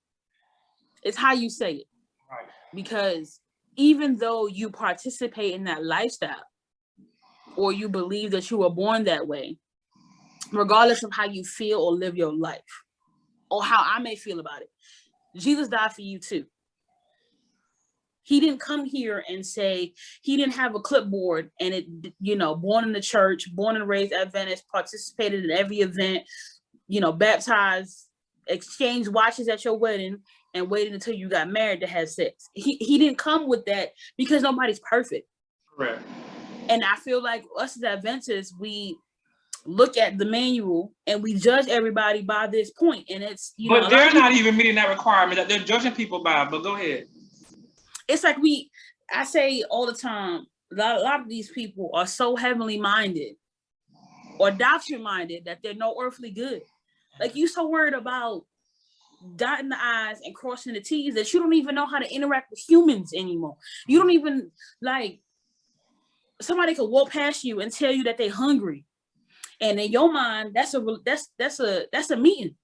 It's how you say it. Right. Because even though you participate in that lifestyle, or you believe that you were born that way, regardless of how you feel or live your life, or how I may feel about it, Jesus died for you too. He didn't come here and say, he didn't have a clipboard and born in the church, born and raised Adventist, participated in every event, baptized, exchanged watches at your wedding, and waited until you got married to have sex. He didn't come with that, because nobody's perfect. Correct. And I feel like us as Adventists, we look at the manual and we judge everybody by this point, and it's but they're not even meeting that requirement that they're judging people by. But go ahead. It's like I say all the time, a lot of these people are so heavenly minded or doctrine minded that they're no earthly good. Like, you so worried about dotting the I's and crossing the T's that you don't even know how to interact with humans anymore. You don't even, like, somebody could walk past you and tell you that they're hungry, and in your mind, that's a meeting.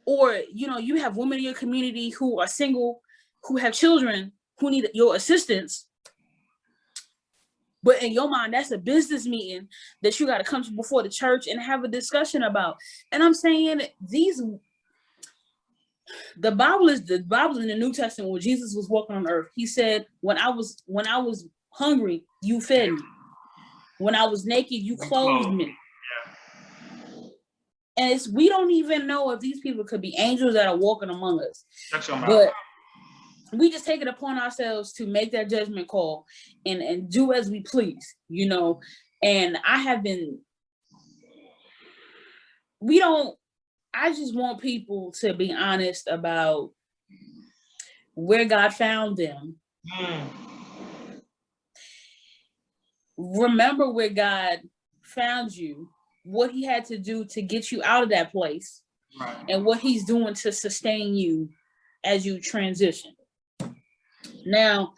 Or you have women in your community who are single, who have children, who need your assistance, but in your mind, that's a business meeting that you got to come to before the church and have a discussion about. And I'm saying, the Bible in the New Testament, when Jesus was walking on earth, he said, when I was hungry, you fed me. When I was naked, you clothed me. And we don't even know if these people could be angels that are walking among us. But we just take it upon ourselves to make that judgment call and do as we please, And I just want people to be honest about where God found them. Remember where God found you, what he had to do to get you out of that place, right, and what he's doing to sustain you as you transition. Now,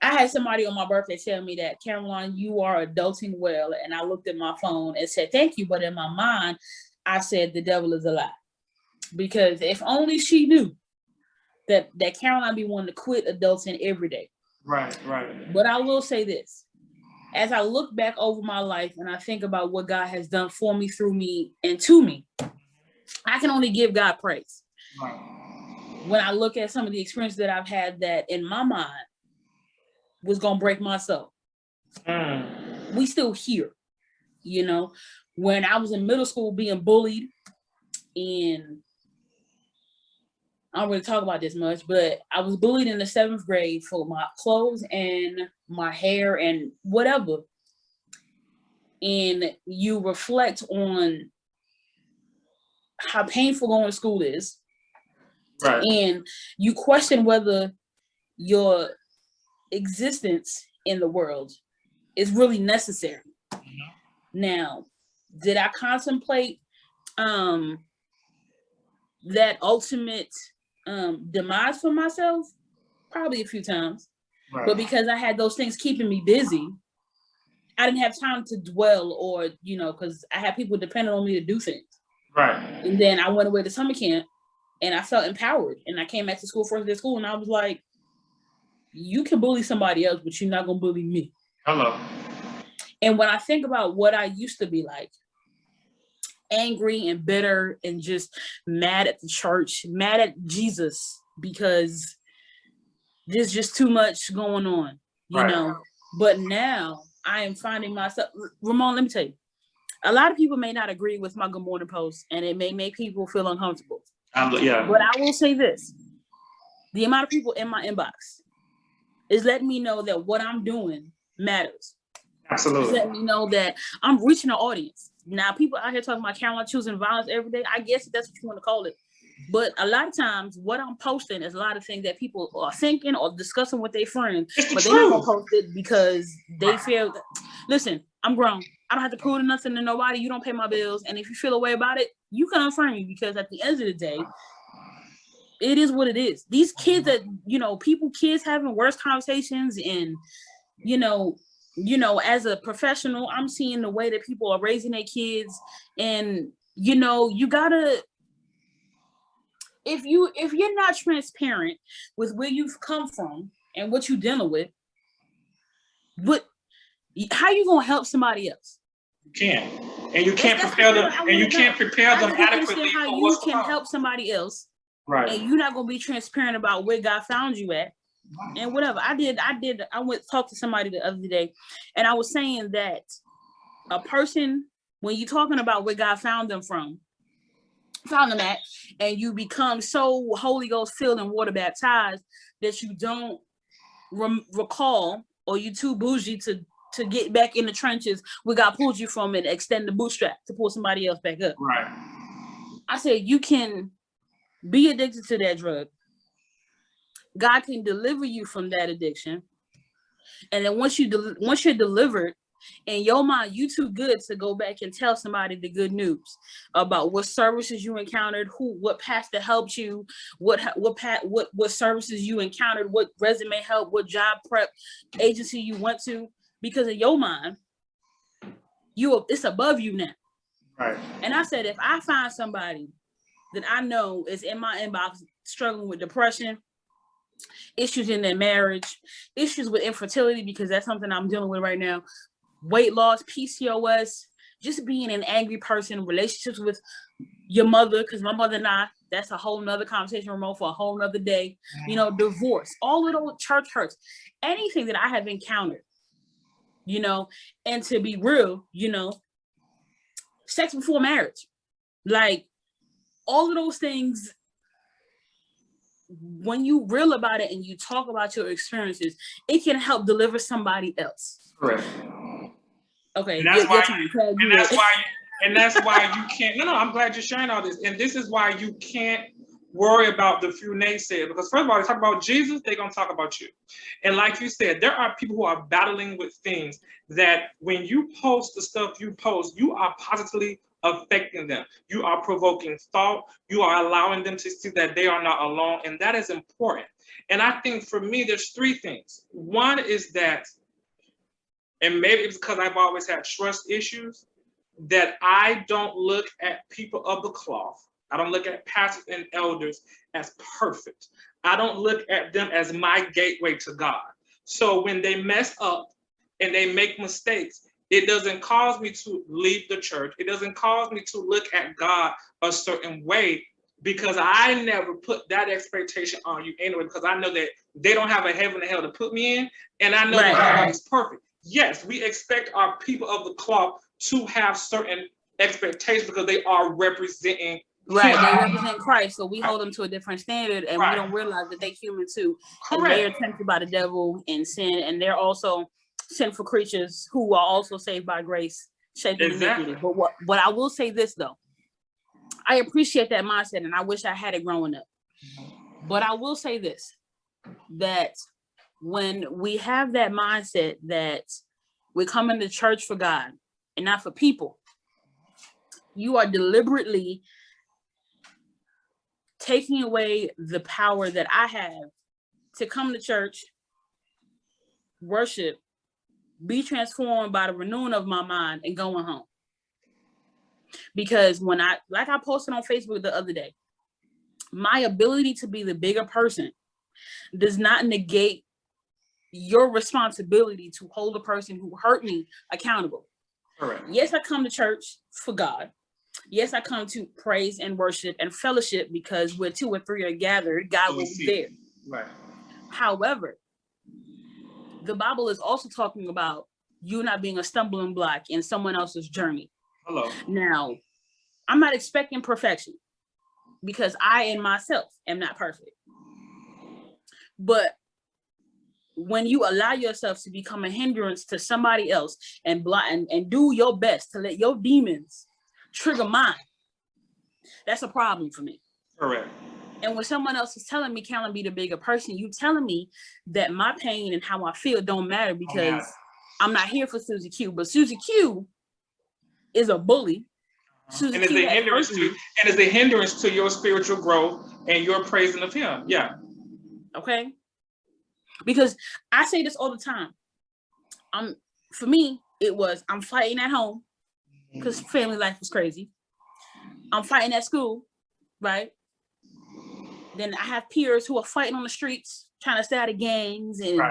I had somebody on my birthday tell me that, Caroline, you are adulting well. And I looked at my phone and said, thank you. But in my mind, I said, the devil is a lie. Because if only she knew that Caroline be wanting to quit adulting every day. Right. But I will say this. As I look back over my life and I think about what God has done for me, through me, and to me, I can only give God praise. Right. When I look at some of the experiences that I've had that in my mind was going to break my soul. We still here, when I was in middle school being bullied, and I don't really talk about this much, but I was bullied in the 7th grade for my clothes and my hair and whatever. And you reflect on how painful going to school is. Right. And you question whether your existence in the world is really necessary. Mm-hmm. Now, did I contemplate that ultimate demise for myself? probably a few times. Right. But because I had those things keeping me busy, I didn't have time to dwell or, because I had people depending on me to do things. Right. And then I went away to summer camp and I felt empowered. And I came back to school, first day of school, and I was like, you can bully somebody else, but you're not going to bully me. Hello. And when I think about what I used to be like, angry and bitter and just mad at the church, mad at Jesus, because there's just too much going on, Right. But now I am finding myself, Ramon, let me tell you, a lot of people may not agree with my Good Morning post, and it may make people feel uncomfortable. Yeah. But I will say this, the amount of people in my inbox is letting me know that what I'm doing matters. Absolutely. It's letting me know that I'm reaching an audience. Now, people out here talking about Caroline choosing violence every day. I guess that's what you want to call it. But a lot of times, what I'm posting is a lot of things that people are thinking or discussing with their friends, but they're not going to post it because they feel, listen, I'm grown. I don't have to prove nothing to nobody. You don't pay my bills. And if you feel a way about it, you can unfriend me, because at the end of the day, it is what it is. These kids that, kids having worse conversations, and, as a professional, I'm seeing the way that people are raising their kids, and, you gotta, if you're not transparent with where you've come from and what you're dealing with, how you gonna help somebody else? You can't, and you can't prepare them, and you can't prepare them adequately how for you what's can coming. help somebody else, Right? And you're not gonna be transparent about where God found you at, and whatever. I went to talk to somebody the other day, and I was saying that a person, when you're talking about where God found them at, and you become so Holy Ghost filled and water baptized that you don't recall, or you too bougie to get back in the trenches where God pulled you from and extend the bootstrap to pull somebody else back up. Right. I said, you can be addicted to that drug. God can deliver you from that addiction. And then once you're delivered, in your mind, you too good to go back and tell somebody the good news about what services you encountered, what pastor helped you, what services you encountered, what resume help, what job prep agency you went to, because in your mind, it's above you now. Right. And I said, if I find somebody that I know is in my inbox struggling with depression, issues in their marriage, issues with infertility, because that's something I'm dealing with right now, weight loss, PCOS, just being an angry person, relationships with your mother, because my mother and I, that's a whole nother conversation, Ramon, for a whole nother day, divorce, all of those church hurts, anything that I have encountered, and to be real, sex before marriage, like all of those things, when you real about it and you talk about your experiences, it can help deliver somebody else. Correct. Okay. And that's why you can't. No, I'm glad you're sharing all this. And this is why you can't worry about the few naysayers. Because first of all, they talk about Jesus, they're gonna talk about you. And like you said, there are people who are battling with things that when you post the stuff you post, you are positively affecting them. You are provoking thought. You are allowing them to see that they are not alone. And that is important. And I think for me, there's three things. One is that, and maybe it's because I've always had trust issues, that I don't look at people of the cloth. I don't look at pastors and elders as perfect. I don't look at them as my gateway to God. So when they mess up and they make mistakes, it doesn't cause me to leave the church. It doesn't cause me to look at God a certain way, because I never put that expectation on you anyway, because I know that they don't have a heaven and hell to put me in, and I know that nobody's perfect. Yes, we expect our people of the cloth to have certain expectations because they are representing Right, they represent Christ, so we hold them to a different standard, and we don't realize that they're human too. Correct. And they are tempted by the devil and sin, and they're also sinful creatures who are also saved by grace, shaped in iniquity. But what I will say this though, I appreciate that mindset, and I wish I had it growing up. But I will say this, that when we have that mindset that we're coming to church for God and not for people, you are deliberately taking away the power that I have to come to church, worship, be transformed by the renewing of my mind, and going home. Because when I posted on Facebook the other day, my ability to be the bigger person does not negate your responsibility to hold the person who hurt me accountable. Correct. Yes, I come to church for God. Yes, I come to praise and worship and fellowship, because where 2 or 3 are gathered, God will be there. Right. However, the Bible is also talking about you not being a stumbling block in someone else's journey. Hello. Now, I'm not expecting perfection, because I in myself am not perfect. But when you allow yourself to become a hindrance to somebody else and do your best to let your demons trigger mine, that's a problem for me. Correct. And when someone else is telling me, can I be the bigger person, you telling me that my pain and how I feel don't matter, because I'm not here for Susie Q. But Susie Q is a bully. Susie And it's Q a hindrance to your spiritual growth and your praising of him. Yeah. Okay. Because I say this all the time. For me, I'm fighting at home because family life is crazy. I'm fighting at school, right? Then I have peers who are fighting on the streets, trying to stay out of gangs and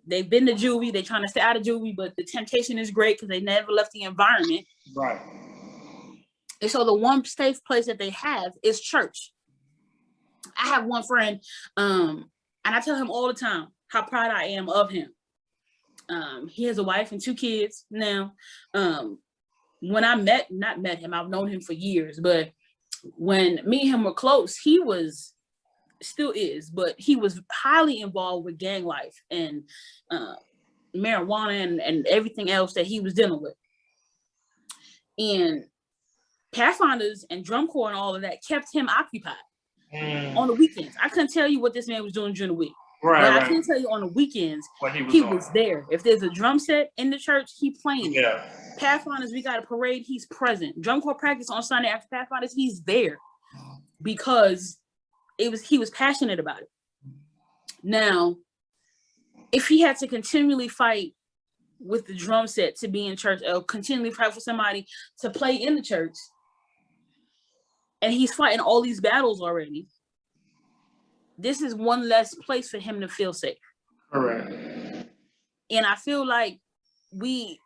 they've been to juvie, they're trying to stay out of juvie, but the temptation is great because they never left the environment. Right. And so the one safe place that they have is church. I have one friend, and I tell him all the time how proud I am of him. He has a wife and 2 kids now. When I not met him, I've known him for years, but when me and him were close, he still is, but he was highly involved with gang life and marijuana and everything else that he was dealing with. And Pathfinders and drum corps and all of that kept him occupied on the weekends. I couldn't tell you what this man was doing during the week. But I can tell you on the weekends, he was there. If there's a drum set in the church, he playing. Yeah. Pathfinders, we got a parade, he's present. Drum corps practice on Sunday after Pathfinders, he's there because he was passionate about it. Now, if he had to continually fight with the drum set to be in church, or continually fight for somebody to play in the church, and he's fighting all these battles already, this is one less place for him to feel safe. Correct. And I feel like we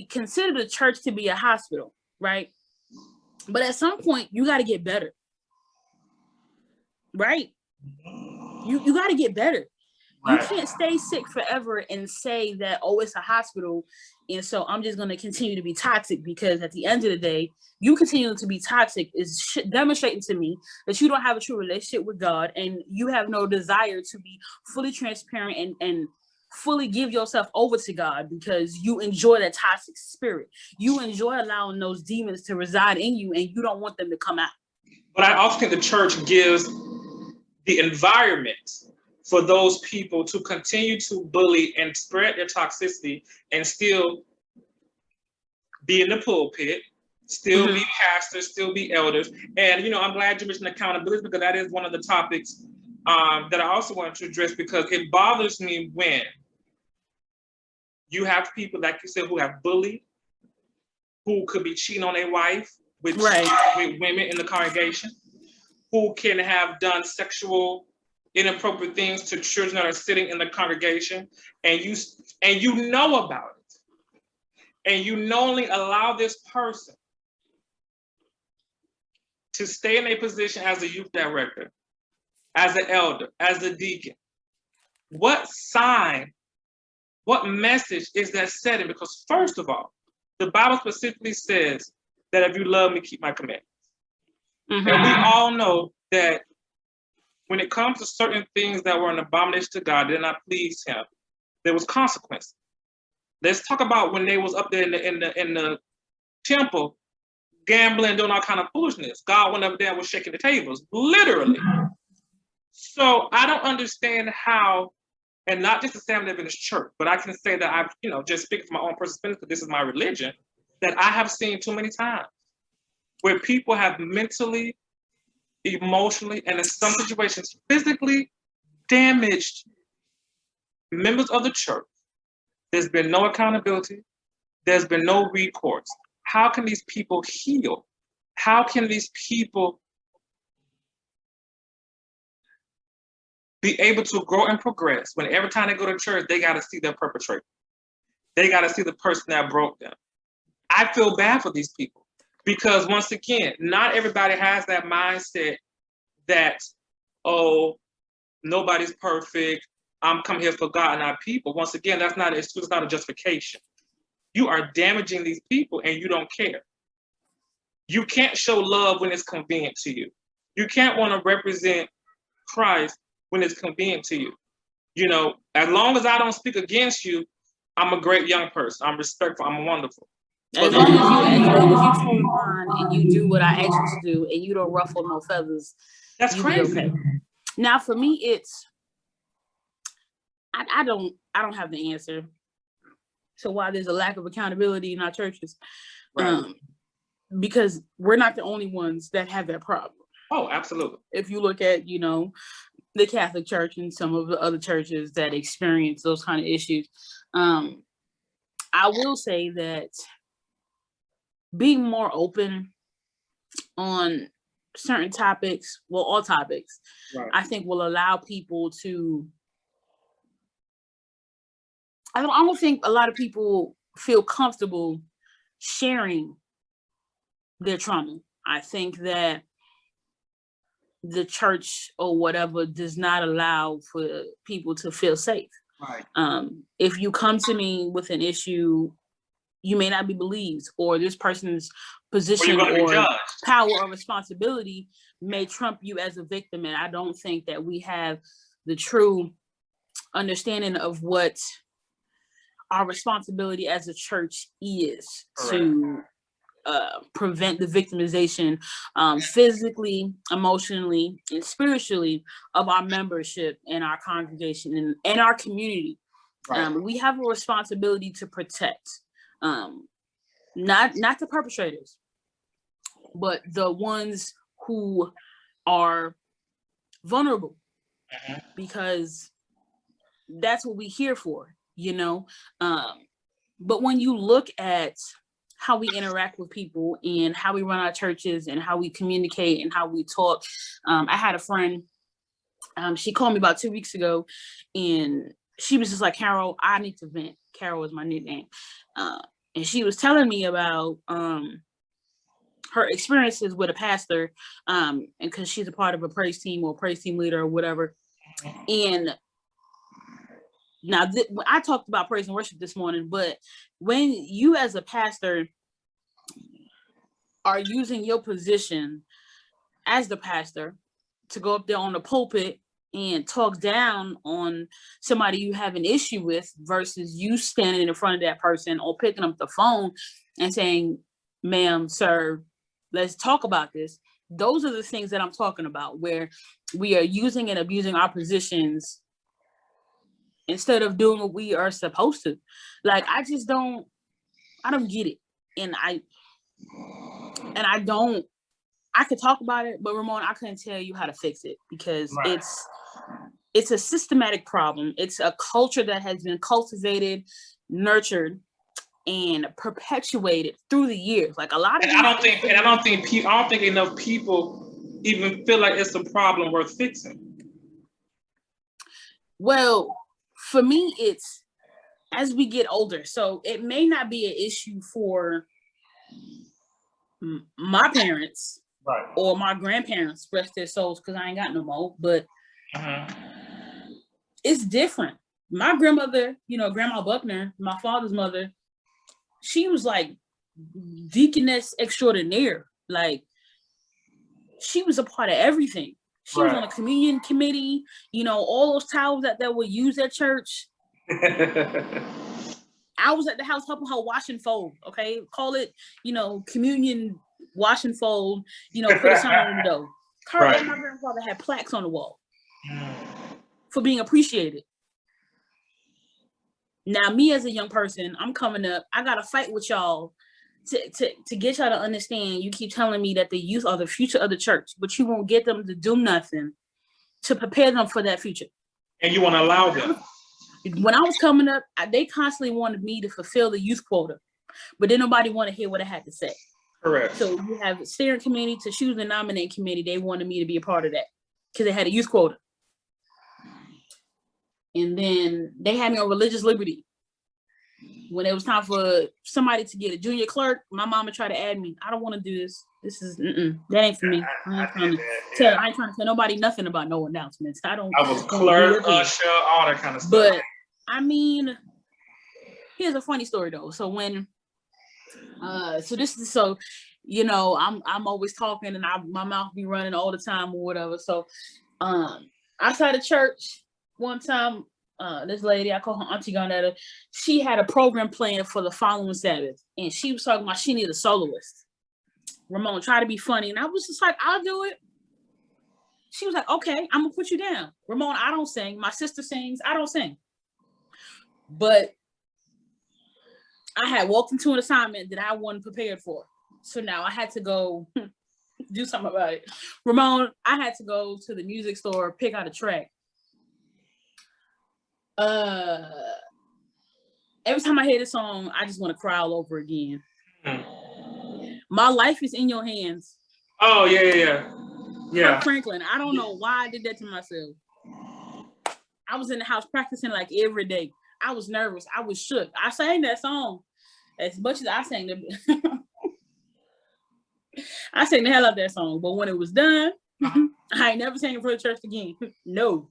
consider the church to be a hospital, right? But at some point, you got to get better, right? You got to get better. Right. You can't stay sick forever and say that, oh, it's a hospital, and so I'm just going to continue to be toxic, because at the end of the day, you continuing to be toxic is demonstrating to me that you don't have a true relationship with God, and you have no desire to be fully transparent and fully give yourself over to God, because you enjoy that toxic spirit. You enjoy allowing those demons to reside in you, and you don't want them to come out. But I also think the church gives the environment for those people to continue to bully and spread their toxicity and still be in the pulpit, still be pastors, still be elders. And, I'm glad you mentioned accountability, because that is one of the topics that I also wanted to address, because it bothers me when you have people, like you said, who have bullied, who could be cheating on their wife with women in the congregation, who can have done sexual inappropriate things to children that are sitting in the congregation, and you know about it, and you knowingly allow this person to stay in a position as a youth director, as an elder, as a deacon. What sign, what message is that setting? Because first of all, the Bible specifically says that if you love me, keep my commandments. And we all know that when it comes to certain things that were an abomination to God, did not please him, there was consequences. Let's talk about when they was up there in the temple, gambling, doing all kind of foolishness. God went up there and was shaking the tables, literally. So I don't understand how, and not just to say I'm living in this church, but I can say that I've, just speaking from my own personal experience, because this is my religion, that I have seen too many times where people have mentally, emotionally, and in some situations physically damaged members of the church. There's been no accountability. There's been no recourse. How can these people heal? How can these people be able to grow and progress when every time they go to church, they got to see their perpetrator? They got to see the person that broke them. I feel bad for these people because, once again, not everybody has that mindset that, oh, nobody's perfect. I'm come here for God, not people. Once again, that's not an excuse, it's not a justification. You are damaging these people and you don't care. You can't show love when it's convenient to you. You can't want to represent Christ when it's convenient to you. You know, as long as I don't speak against you, I'm a great young person. I'm respectful. I'm wonderful. As long as you toe the line and you do what I ask you to do and you don't ruffle no feathers, that's crazy. Okay. Now, for me, it's I don't have the answer to why there's a lack of accountability in our churches, Right. Because we're not the only ones that have that problem. Oh, absolutely. If you look at, the Catholic Church and some of the other churches that experience those kind of issues, I will say that being more open on certain topics, well, all topics, Right. I think will allow people to, I don't think a lot of people feel comfortable sharing their trauma. I think that the church or whatever does not allow for people to feel safe. Right. If you come to me with an issue, you may not be believed, or this person's position or power or responsibility may trump you as a victim. And I don't think that we have the true understanding of what our responsibility as a church is. Correct. To prevent the victimization physically, emotionally, and spiritually of our membership and our congregation and our community. Right. We have a responsibility to protect, not the perpetrators, but the ones who are vulnerable, because that's what we're here for, But when you look at how we interact with people and how we run our churches and how we communicate and how we talk. I had a friend, she called me about 2 weeks ago and she was just like, Carol, I need to vent. Carol is my nickname. And she was telling me about her experiences with a pastor, and because she's a part of a praise team or praise team leader or whatever. And now, I talked about praise and worship this morning, but when you as a pastor are using your position as the pastor to go up there on the pulpit and talk down on somebody you have an issue with versus you standing in front of that person or picking up the phone and saying, ma'am, sir, let's talk about this. Those are the things that I'm talking about, where we are using and abusing our positions instead of doing what we are supposed to. Like, I don't get it. And I could talk about it, but Ramon, I couldn't tell you how to fix it because right. It's a systematic problem. It's a culture that has been cultivated, nurtured, and perpetuated through the years. Like a lot of, I don't think enough people even feel like it's a problem worth fixing. Well, for me, it's as we get older. So it may not be an issue for my parents, right, or my grandparents, rest their souls, because I ain't got no more, but it's different. My grandmother, Grandma Buckner, my father's mother, she was like deaconess extraordinaire. Like, she was a part of everything. She was on the communion committee, all those towels that were used at church. I was at the house helping her wash and fold, okay? Call it, communion wash and fold, put a sign on the door. Her and my grandfather had plaques on the wall for being appreciated. Now, me as a young person, I'm coming up, I got to fight with y'all to get y'all to understand. You keep telling me that the youth are the future of the church, but you won't get them to do nothing to prepare them for that future. And you want to allow them. When I was coming up, they constantly wanted me to fulfill the youth quota, but then nobody wanted to hear what I had to say. Correct. So you have a steering committee to choose the nominating committee. They wanted me to be a part of that because they had a youth quota. And then they had me on religious liberty. When it was time for somebody to get a junior clerk, my mama tried to add me. I don't want to do this. This is that ain't for me. I ain't trying to tell nobody nothing about no announcements. I was clerk, usher, all that kind of stuff. But I mean, here's a funny story though. So when, you know, I'm always talking and my mouth be running all the time or whatever. So, outside of church, one time, this lady, I call her Auntie Garnetta, she had a program planned for the following Sabbath, and she was talking about she needed a soloist. Ramon tried to be funny, and I was just like, I'll do it. She was like, okay, I'm gonna put you down. Ramon, I don't sing. My sister sings. I don't sing. But I had walked into an assignment that I wasn't prepared for. So now I had to go do something about it. Ramon, I had to go to the music store, pick out a track. Every time I hear this song, I just want to cry all over again. My life is in your hands. Oh, yeah. Kirk Franklin. I don't know why I did that to myself. I was in the house practicing like every day. I was nervous. I was shook. I sang that song as much as I sang the I sang the hell out of that song. But when it was done, I ain't never sang it for the church again. No,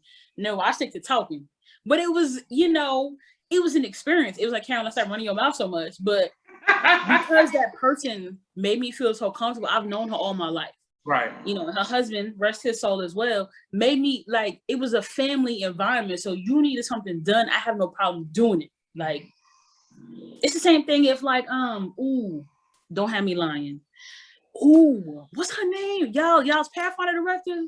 I stick to talking. But it was, you know, it was an experience. It was like, Carolyn, stop running your mouth so much. But because that person made me feel so comfortable, I've known her all my life. Right. You know, her husband, rest his soul as well, made me like, it was a family environment. So you needed something done. I have no problem doing it. Like, it's the same thing if like, don't have me lying. Ooh, what's her name? Y'all's Pathfinder director?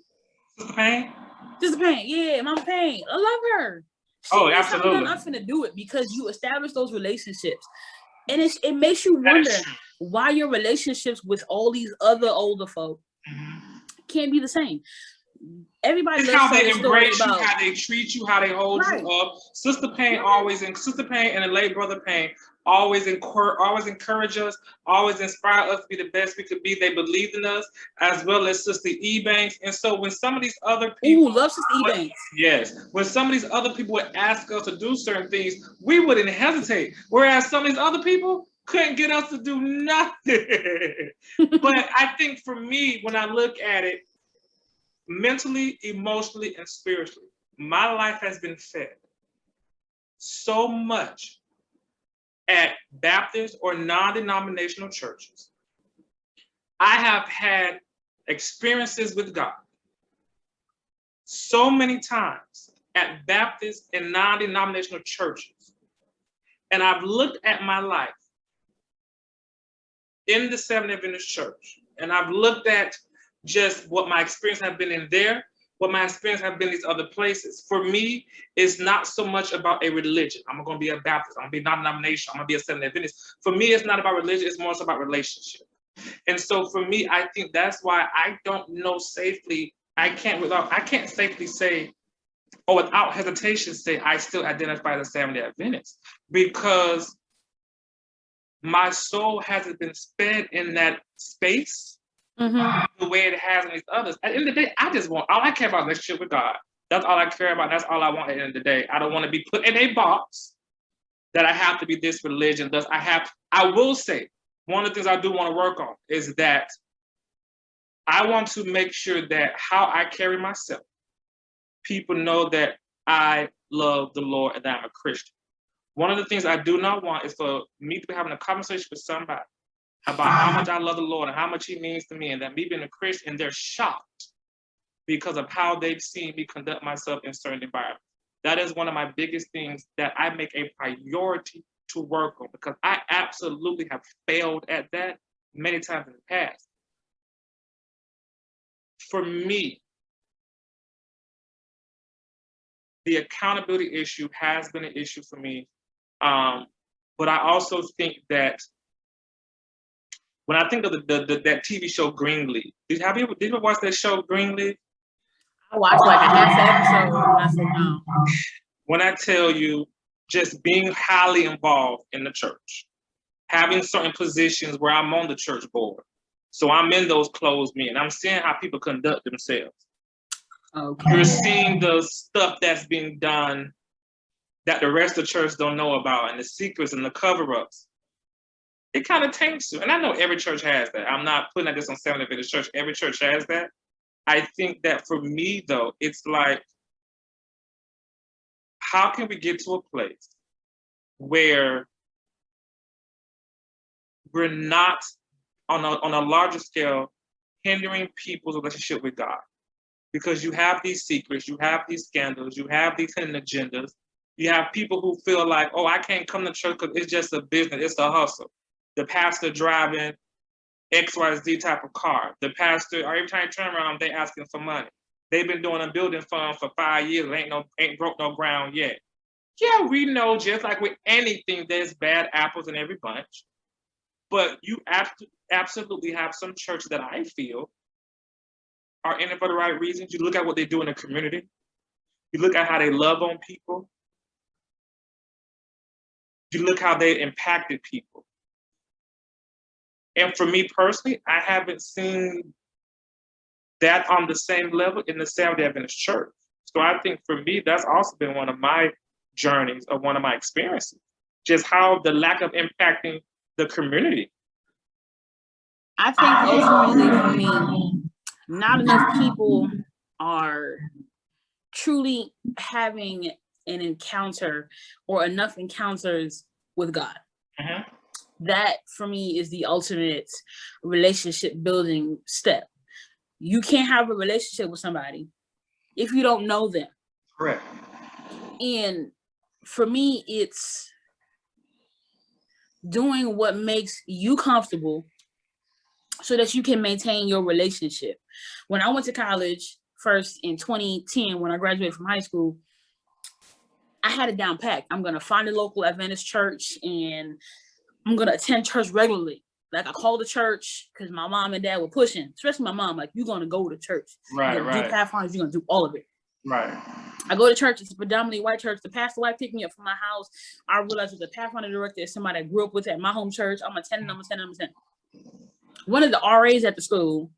Sister Payne? Sister Payne, yeah, Mama Payne. I love her. Absolutely. I'm finna do it because you establish those relationships. And it makes you wonder why your relationships with all these other older folk can't be the same. Everybody it's how they embrace you, how they treat you, how they hold you up. Sister Payne Sister Payne and the late brother Payne always encourage us, always inspire us to be the best we could be. They believed in us, as well as Sister E. Banks. And so when some of these other people love Sister E. Banks. Yes. When some of these other people would ask us to do certain things, we wouldn't hesitate. Whereas some of these other people couldn't get us to do nothing. But I think for me, when I look at it, mentally, emotionally, and spiritually, my life has been fed so much at Baptist or non-denominational churches. I have had experiences with God so many times at Baptist and non-denominational churches. And I've looked at my life in the Seventh Adventist Church, and I've looked at just what my experience have been in there, what my experience have been in these other places. For me, it's not so much about a religion. I'm going to be a Baptist. I'm going to be non-denominational. I'm going to be a Seventh Adventist. For me, it's not about religion. It's more so about relationship. And so for me, I think that's why I don't know safely. I can't safely say, or without hesitation say, I still identify as a Seventh Adventist, because my soul hasn't been fed in that space the way it has in these others. At the end of the day, all I care about is relationship with God. That's all I care about. That's all I want at the end of the day. I don't want to be put in a box that I have to be this religion. I will say, one of the things I do want to work on is that I want to make sure that how I carry myself, people know that I love the Lord and that I'm a Christian. One of the things I do not want is for me to be having a conversation with somebody about how much I love the Lord and how much he means to me, and that me being a Christian, and they're shocked because of how they've seen me conduct myself in certain environments. That is one of my biggest things that I make a priority to work on, because I absolutely have failed at that many times in the past. For me, the accountability issue has been an issue for me. But I also think that when I think of that TV show Greenleaf, did you ever watch that show Greenleaf? I watched like a half episode and I said no. When I tell you, just being highly involved in the church, having certain positions where I'm on the church board. So I'm in those closed meetings. I'm seeing how people conduct themselves. Okay. You're seeing the stuff that's being done that the rest of the church don't know about, and the secrets and the cover-ups. It kind of taints you. And I know every church has that. I'm not putting this on Seventh Adventist Church. Every church has that. I think that for me, though, it's like, how can we get to a place where we're not, on a larger scale, hindering people's relationship with God? Because you have these secrets, you have these scandals, you have these hidden agendas. You have people who feel like, oh, I can't come to church because it's just a business, it's a hustle. The pastor driving XYZ type of car. The pastor, every time you turn around, they asking for money. They've been doing a building fund for 5 years, ain't broke no ground yet. Yeah, we know, just like with anything, there's bad apples in every bunch. But you absolutely have some churches that I feel are in it for the right reasons. You look at what they do in the community. You look at how they love on people. You look how they impacted people. And for me personally, I haven't seen that on the same level in the Seventh-day Adventist Church. So I think for me, that's also been one of my journeys or one of my experiences, just how the lack of impacting the community. I think ultimately for me, not enough people are truly having an encounter or enough encounters with God. Mhm. That for me is the ultimate relationship building step. You can't have a relationship with somebody if you don't know them. Correct. And for me, it's doing what makes you comfortable so that you can maintain your relationship. When I went to college first in 2010, when I graduated from high school, I had it down packed. I'm going to find a local Adventist church and I'm going to attend church regularly. Like I called the church because my mom and dad were pushing, especially my mom, like, you're going to go to church. Right, you're going to do Pathfinders, you're going to do all of it. Right. I go to church, it's a predominantly white church. The pastor wife picked me up from my house. I realized that the Pathfinder director is somebody I grew up with at my home church. I'm attending. One of the RAs at the school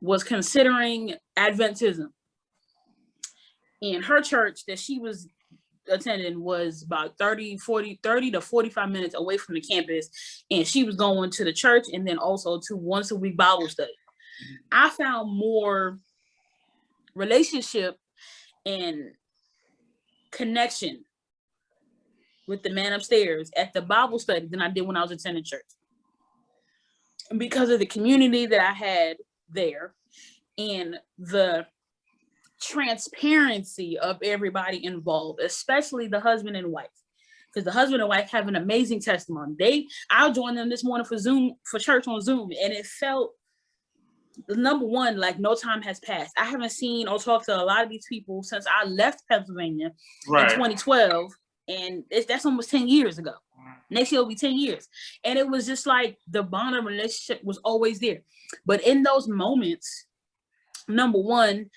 was considering Adventism. And her church that she was attending was about 30 to 45 minutes away from the campus. And she was going to the church and then also to once a week Bible study. I found more relationship and connection with the man upstairs at the Bible study than I did when I was attending church. And because of the community that I had there and the transparency of everybody involved, especially the husband and wife, because the husband and wife have an amazing testimony. I joined them this morning for church on Zoom, and it felt, number one, like no time has passed. I haven't seen or talked to a lot of these people since I left Pennsylvania in 2012, and that's almost 10 years ago. Next year will be 10 years. And it was just like the bond of relationship was always there. But in those moments, number one,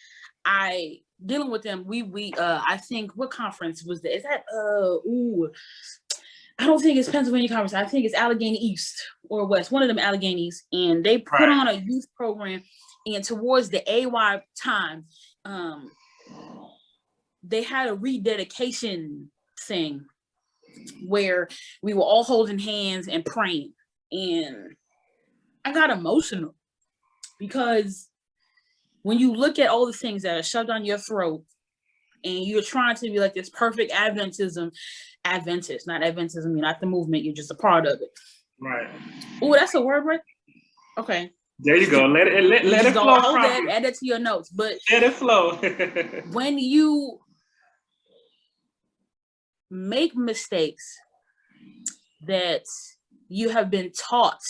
dealing with them, I think, what conference was that? Is that I don't think it's Pennsylvania conference. I think it's Allegheny East or West, one of them Alleghenies, and they put on a youth program. And towards the AY time, they had a rededication thing where we were all holding hands and praying, and I got emotional because when you look at all the things that are shoved down your throat and you're trying to be like this perfect Adventist, not Adventism, you're not the movement, you're just a part of it. Right. Oh, that's a word, right? Okay. There you go. Let it flow. Hold that, add that to your notes. But let it flow. When you make mistakes that you have been taught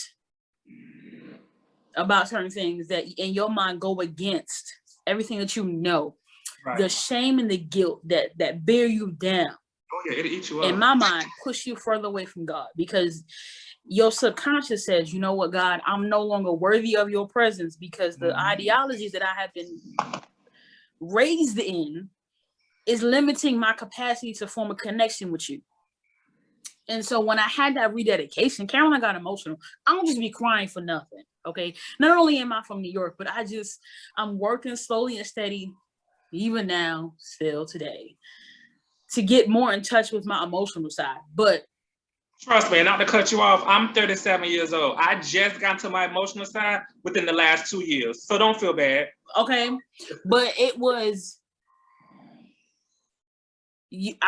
about certain things that in your mind go against everything that you know, the shame and the guilt that bear you down, it'll eat you up. In my mind, push you further away from God, because your subconscious says, you know what, God, I'm no longer worthy of your presence because the ideologies that I have been raised in is limiting my capacity to form a connection with you. And so when I had that rededication, Caroline got emotional. I don't just be crying for nothing. Okay. Not only am I from New York, but I'm working slowly and steady, even now, still today, to get more in touch with my emotional side. But trust me, not to cut you off, I'm 37 years old. I just got to my emotional side within the last 2 years. So don't feel bad. Okay. But I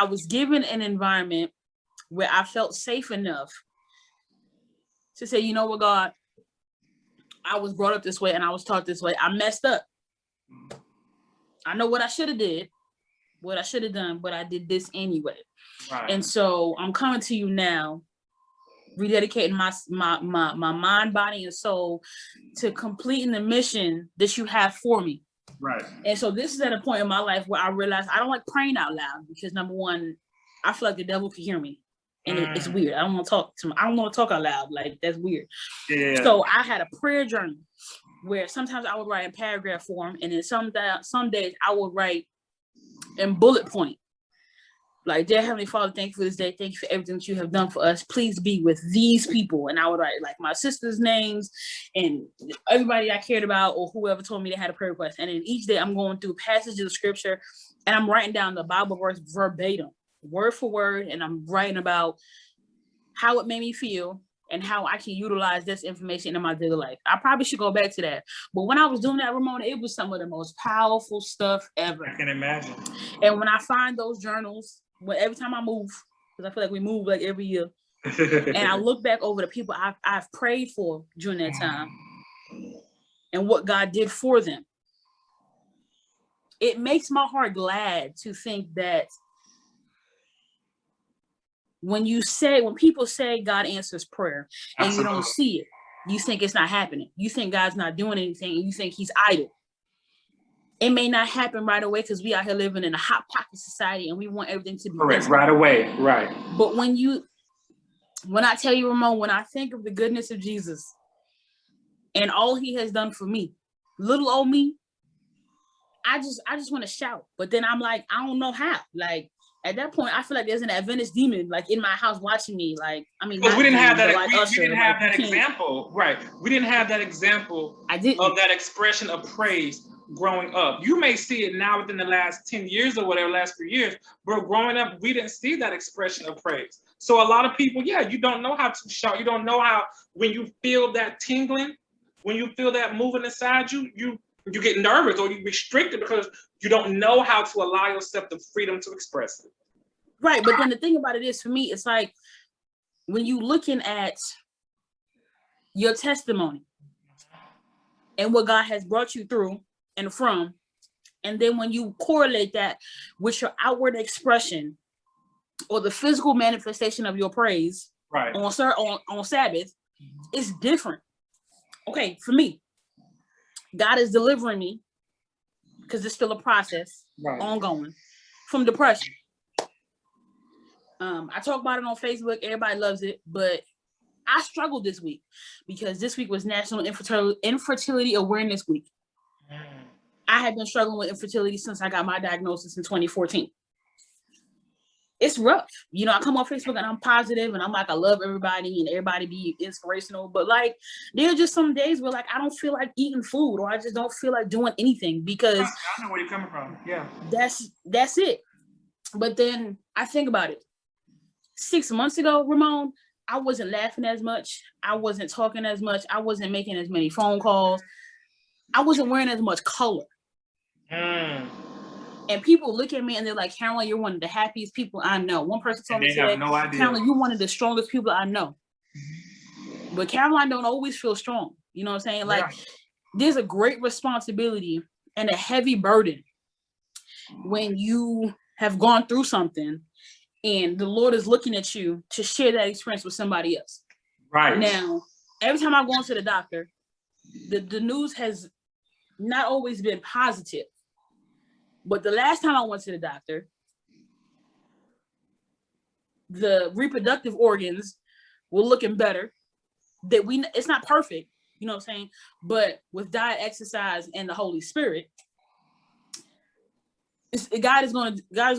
was given an environment where I felt safe enough to say, you know what, God, I was brought up this way and I was taught this way. I messed up. I know what I should have done, but I did this anyway. Right. And so I'm coming to you now, rededicating my mind, body, and soul to completing the mission that you have for me. Right. And so this is at a point in my life where I realized I don't like praying out loud because, number one, I feel like the devil can hear me. And it's weird. I don't want to talk out loud. Like, that's weird. Yeah. So I had a prayer journal where sometimes I would write in paragraph form, and then some days I would write in bullet point. Like, dear Heavenly Father, thank you for this day. Thank you for everything that you have done for us. Please be with these people. And I would write like my sister's names and everybody I cared about or whoever told me they had a prayer request. And then each day I'm going through passages of scripture and I'm writing down the Bible verse verbatim, word for word. And I'm writing about how it made me feel and how I can utilize this information in my daily life. I probably should go back to that. But when I was doing that, Ramona, it was some of the most powerful stuff ever. I can imagine. And when I find those journals, every time I move, because I feel like we move like every year, and I look back over the people I've prayed for during that time and what God did for them, it makes my heart glad to think that when people say God answers prayer and Absolutely. you don't see it, you think it's not happening. You think God's not doing anything and you think he's idle. It may not happen right away because we out here living in a hot pocket society and we want everything to be correct instant. right away. Right. But when I tell you, Ramon, when I think of the goodness of Jesus and all he has done for me, little old me, I just want to shout. But then I'm like, I don't know how. Like, at that point, I feel like there's an Adventist demon like in my house watching me. Like, I mean, because we didn't have that. Like we didn't have that example, right? We didn't have that example of that expression of praise growing up. You may see it now within the last 10 years or whatever, last few years, but growing up, we didn't see that expression of praise. So a lot of people, you don't know how to shout. You don't know how, when you feel that tingling, when you feel that moving inside you, you get nervous or you restrict it because you don't know how to allow yourself the freedom to express it. Right. But then the thing about it is, for me, it's like when you looking at your testimony and what God has brought you through and from, and then when you correlate that with your outward expression or the physical manifestation of your praise right on Sabbath, it's different. Okay, for me, God is delivering me, because it's still a process, ongoing, from depression. I talk about it on Facebook. Everybody loves it, but I struggled this week because this week was National Infertility Awareness Week. I have been struggling with infertility since I got my diagnosis in 2014. It's rough. I come on Facebook and I'm positive and I'm like, I love everybody and everybody be inspirational. But like, there are just some days where like, I don't feel like eating food or I just don't feel like doing anything because I know where you're coming from. Yeah. That's it. But then I think about it. 6 months ago, Ramon, I wasn't laughing as much. I wasn't talking as much. I wasn't making as many phone calls. I wasn't wearing as much color. And people look at me and they're like, Caroline, you're one of the happiest people I know. One person told me today, no idea. Caroline, you're one of the strongest people I know. But Caroline don't always feel strong. You know what I'm saying? Like, there's a great responsibility and a heavy burden when you have gone through something and the Lord is looking at you to share that experience with somebody else. Right. Now, every time I go into the doctor, the news has not always been positive. But the last time I went to the doctor, the reproductive organs were looking better. It's not perfect, you know what I'm saying? But with diet, exercise, and the Holy Spirit, God is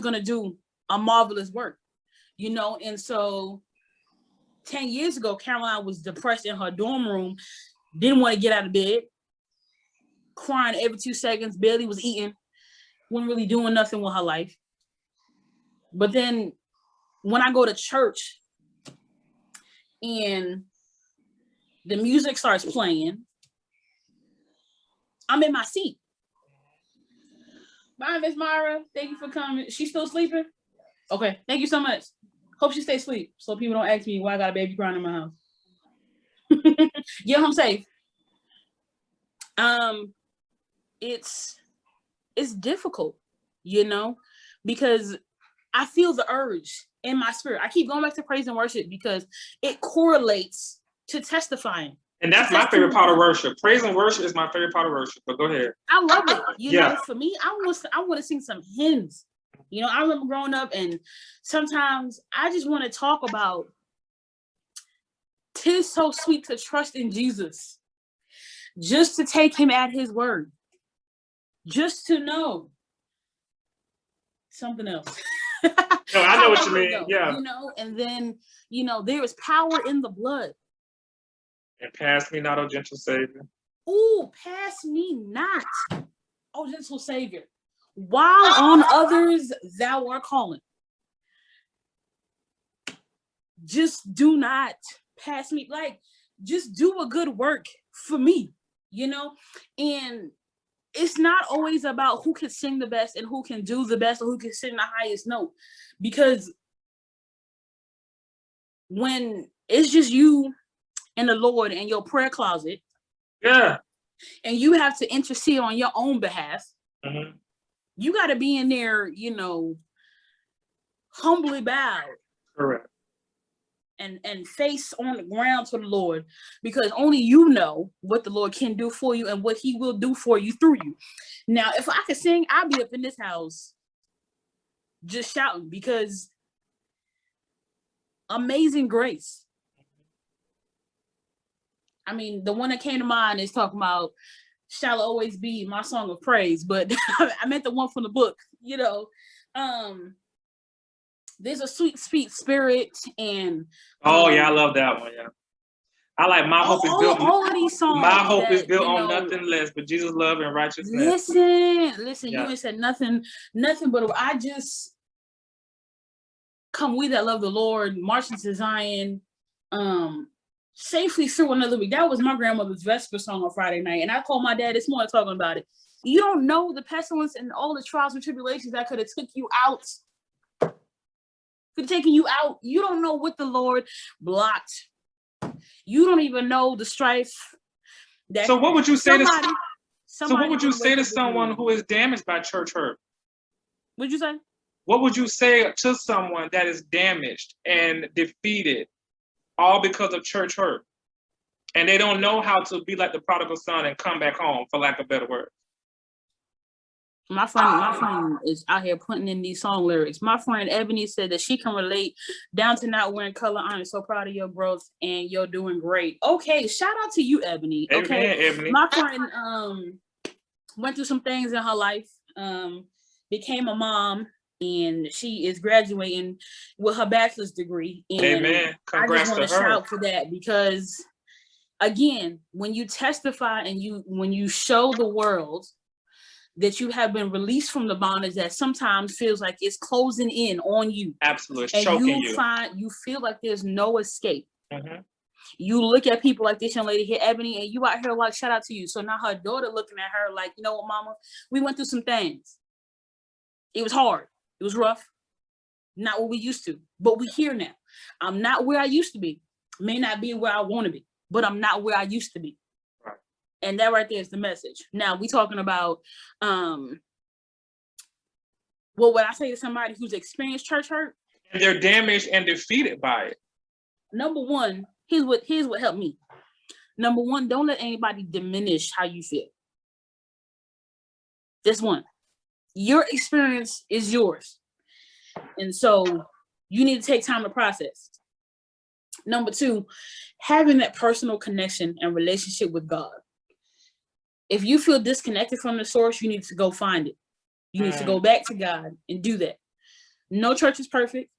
gonna do a marvelous work, you know. And so 10 years ago, Caroline was depressed in her dorm room, didn't want to get out of bed, crying every 2 seconds, barely was eating, wasn't really doing nothing with her life. But then when I go to church and the music starts playing, I'm in my seat. Bye, Miss Myra. Thank you for coming. She's still sleeping? Okay, thank you so much. Hope she stays asleep so people don't ask me why I got a baby crying in my house. Get home safe. It's difficult, you know, because I feel the urge in my spirit. I keep going back to praise and worship because it correlates to testifying. And that's my favorite part of worship. Praise and worship is my favorite part of worship. But go ahead. I love it. You know, for me, I want to sing some hymns. You know, I remember growing up, and sometimes I just want to talk about 'tis so sweet to trust in Jesus, just to take him at his word, just to know something else. No, I know what you mean. Yeah. You know, and then, you know, there is power in the blood. And pass me not, O gentle Savior. Ooh, pass me not, O gentle Savior. While on others thou art calling. Just do not pass me. Like, just do a good work for me, you know? And it's not always about who can sing the best and who can do the best or who can sing the highest note. Because when it's just you and the Lord in your prayer closet, yeah, and you have to intercede on your own behalf, mm-hmm. You got to be in there, you know, humbly bowed. Correct. And face on the ground to the Lord, because only you know what the Lord can do for you and what he will do for you through you. Now, if I could sing, I'd be up in this house just shouting, because Amazing Grace. I mean, the one that came to mind is talking about Shall Always Be my song of praise, but I meant the one from the book, you know. There's a sweet spirit, and yeah, I love that one. Yeah, I like my hope is built. All of these songs. My hope is built on nothing less but Jesus' love and righteousness. Listen. Yeah. You ain't said nothing but I just come we that love the Lord, marching to Zion, safely through another week. That was my grandmother's Vesper song on Friday night, and I called my dad this morning talking about it. You don't know the pestilence and all the trials and tribulations that could have took you out. Could have taken you out. You don't know what the Lord blocked. You don't even know the strife. So what would you say to someone who is damaged by church hurt? What'd you say? What would you say to someone that is damaged and defeated, all because of church hurt, and they don't know how to be like the prodigal son and come back home, for lack of better words? My friend is out here putting in these song lyrics. My friend Ebony said that she can relate down to not wearing color. I'm so proud of your growth and you're doing great. Okay, shout out to you, Ebony. Okay, Amen, Ebony. My friend went through some things in her life, became a mom, and she is graduating with her bachelor's degree. And amen. Congrats I just want to shout for that, because again, when you testify and when you show the world that you have been released from the bondage that sometimes feels like it's closing in on you. Absolutely. And you feel like there's no escape. Mm-hmm. You look at people like this young lady here, Ebony, and you out here like, shout out to you. So now her daughter looking at her like, you know what, mama, we went through some things. It was hard. It was rough. Not what we used to, but we here now. I'm not where I used to be. May not be where I want to be, but I'm not where I used to be. And that right there is the message. Now we talking about, what would I say to somebody who's experienced church hurt? And they're damaged and defeated by it. Number one, here's what helped me. Number one, don't let anybody diminish how you feel. This one, your experience is yours. And so you need to take time to process. Number two, having that personal connection and relationship with God. If you feel disconnected from the source, you need to go find it. You need to go back to God and do that. No church is perfect.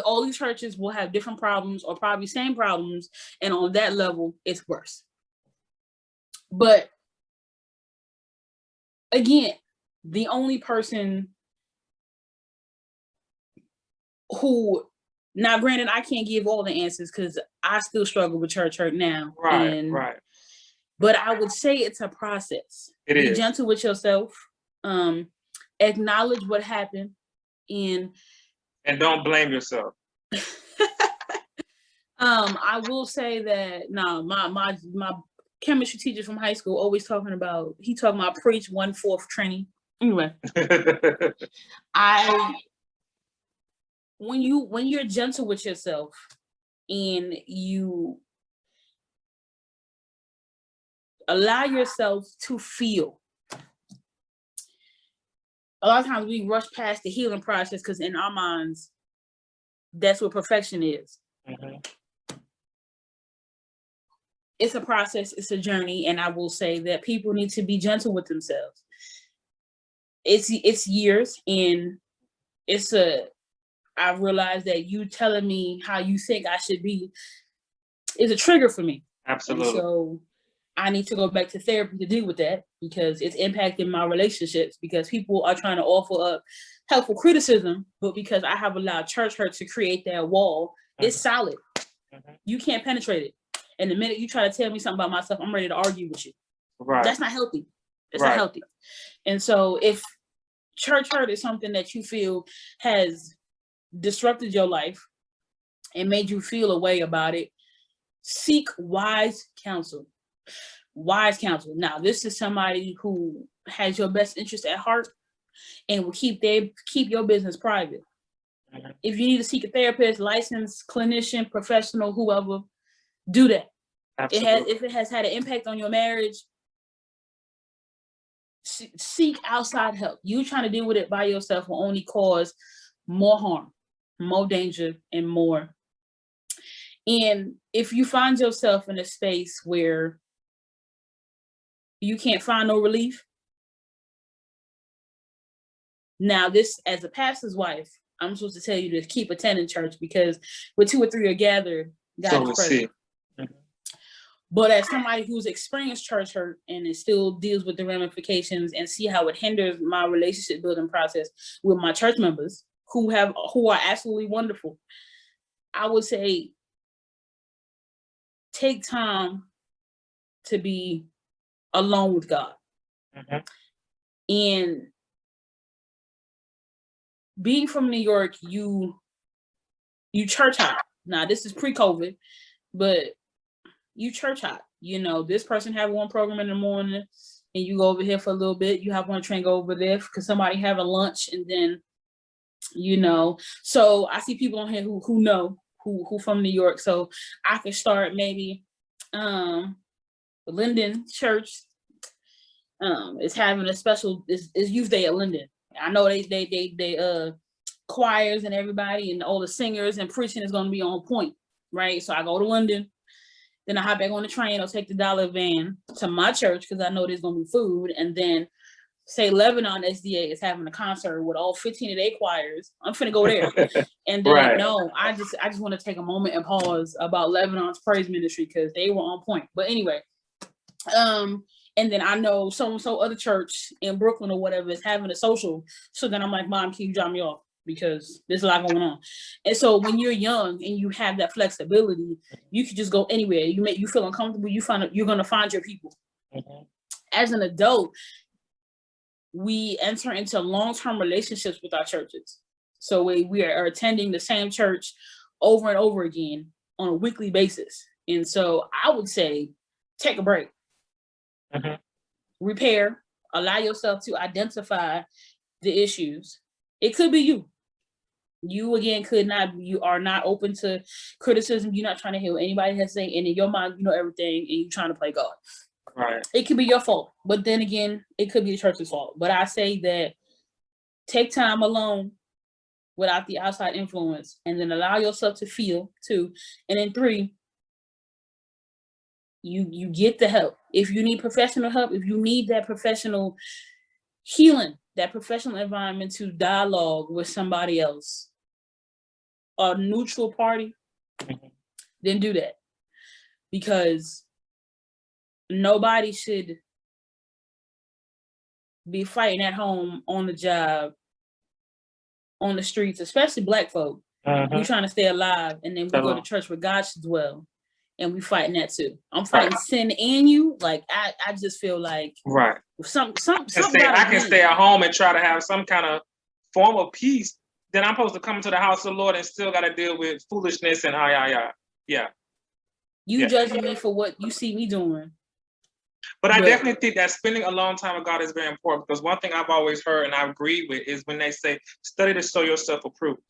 All these churches will have different problems or probably same problems, and on that level, it's worse. But again, the only person who, now granted, I can't give all the answers because I still struggle with church hurt now. Right. But I would say it's a process. Be gentle with yourself. Acknowledge what happened, and don't blame yourself. I will say that my chemistry teacher from high school always talking about preach 1/4 training. Anyway, when you're gentle with yourself and you allow yourself to feel. A lot of times we rush past the healing process because in our minds, that's what perfection is. It's a process, it's a journey, and I will say that people need to be gentle with themselves. It's years, and I realized that you telling me how you think I should be is a trigger for me. Absolutely. And so I need to go back to therapy to deal with that because it's impacting my relationships, because people are trying to offer up helpful criticism, but because I have allowed church hurt to create that wall, it's solid. You can't penetrate it. And the minute you try to tell me something about myself, I'm ready to argue with you. Right. That's not healthy. It's not healthy. And so if church hurt is something that you feel has disrupted your life and made you feel a way about it, seek wise counsel. Wise counsel. Now, this is somebody who has your best interest at heart and will keep your business private. If you need to seek a therapist, licensed clinician, professional, whoever, do that. If it has had an impact on your marriage, seek outside help. You trying to deal with it by yourself will only cause more harm, more danger, and more. And if you find yourself in a space where you can't find no relief, now this, as a pastor's wife, I'm supposed to tell you to keep attending church because where 2 or 3 are gathered, God is present. But as somebody who's experienced church hurt and it still deals with the ramifications and see how it hinders my relationship building process with my church members who are absolutely wonderful, I would say take time to be alone with God. And being from New York, you church hop. Now this is pre-COVID, but you church hop. You know, this person have one program in the morning and you go over here for a little bit. You have one train go over there because somebody have a lunch, and then, you know, so I see people on here who know who from New York. So I could start maybe Linden Church is having a special is Youth Day at Linden. I know they choirs and everybody and all the singers and preaching is going to be on point, right? So I go to Linden, then I hop back on the train or take the dollar van to my church because I know there's going to be food, and then say Lebanon SDA is having a concert with all 15 of their choirs. I'm finna go there. And then no, I just want to take a moment and pause about Lebanon's praise ministry because they were on point. But anyway, and then I know so other church in Brooklyn or whatever is having a social. So then I'm like, Mom, can you drop me off? Because there's a lot going on. And so when you're young and you have that flexibility, you can just go anywhere. You feel uncomfortable, you're gonna find your people. As an adult, we enter into long-term relationships with our churches. So we are attending the same church over and over again on a weekly basis. And so I would say, take a break. Repair, allow yourself to identify the issues. It could be you. You again you are not open to criticism. You're not trying to hear what anybody has to say. And in your mind, you know everything and you're trying to play God. Right. It could be your fault. But then again, it could be the church's fault. But I say that take time alone without the outside influence, and then allow yourself to feel too. And then 3, you get the help. If you need professional help, if you need that professional healing that professional environment to dialogue with somebody else, a neutral party, then do that. Because nobody should be fighting at home, on the job, on the streets, especially Black folk. We trying to stay alive, and then we go to church where God should dwell, and we fighting that too. I'm fighting sin and you. Like I just feel like some I can stay at home and try to have some kind of form of peace. Then I'm supposed to come to the house of the Lord and still got to deal with foolishness and yeah. You judging me for what you see me doing. But I definitely think that spending a long time with God is very important, because one thing I've always heard and I agree with is when they say, study to show yourself approved.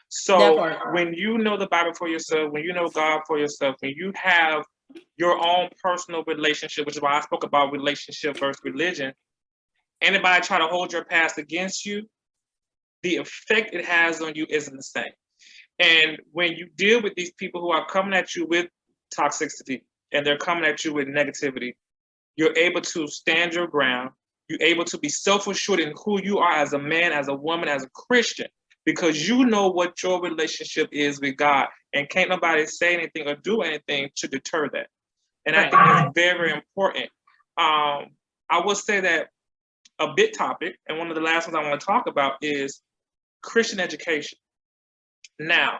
So when you know the Bible for yourself, when you know God for yourself, when you have your own personal relationship, which is why I spoke about relationship versus religion, anybody try to hold your past against you, the effect it has on you isn't the same. And when you deal with these people who are coming at you with toxicity and they're coming at you with negativity, you're able to stand your ground. You're able to be self-assured in who you are as a man, as a woman, as a Christian, because you know what your relationship is with God, and can't nobody say anything or do anything to deter that. And I think that's very, very important. I would say that a big topic, and one of the last ones I want to talk about, is Christian education. Now,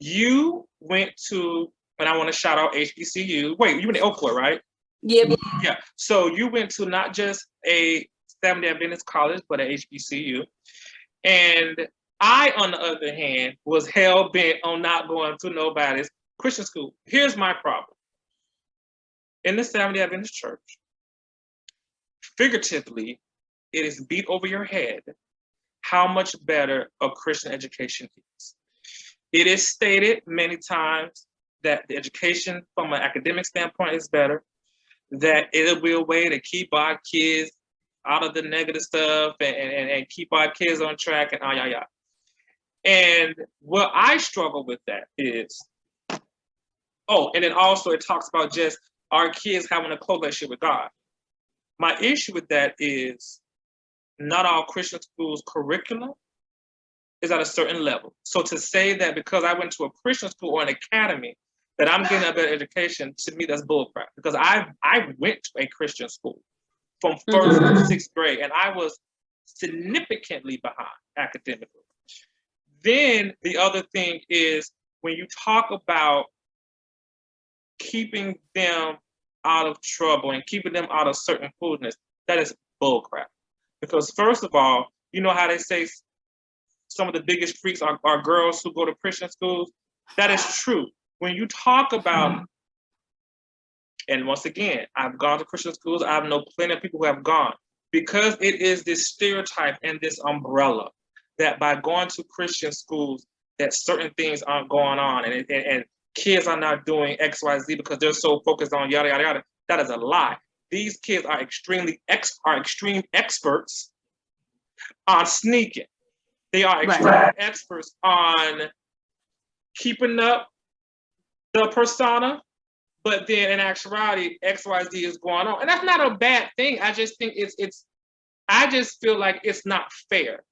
you went to, and I want to shout out HBCU. Wait, you went to Oakport, right? Yeah. So you went to not just a Seventh-day Adventist college, but an HBCU. And I, on the other hand, was hell-bent on not going to nobody's Christian school. Here's my problem. In the Seventh-day Adventist church, figuratively, it is beat over your head how much better a Christian education is. It is stated many times that the education from an academic standpoint is better, that it'll be a way to keep our kids out of the negative stuff and keep our kids on track and And what I struggle with that is, and then also it talks about just our kids having a close relationship with God. My issue with that is not all Christian schools' curriculum is at a certain level. So to say that because I went to a Christian school or an academy that I'm getting a better education, to me, that's bullcrap. Because I went to a Christian school from first to sixth grade, and I was significantly behind academically. Then the other thing is, when you talk about keeping them out of trouble and keeping them out of certain foolishness, that is bullcrap. Because first of all, you know how they say some of the biggest freaks are girls who go to Christian schools? That is true. When you talk about, and once again, I've gone to Christian schools, I know plenty of people who have gone, because it is this stereotype and this umbrella that by going to Christian schools, that certain things aren't going on and kids are not doing X, Y, Z because they're so focused on yada, yada, yada. That is a lie. These kids are extreme experts on sneaking. They are extreme experts on keeping up the persona, but then in actuality, X, Y, Z is going on. And that's not a bad thing. I just think I just feel like it's not fair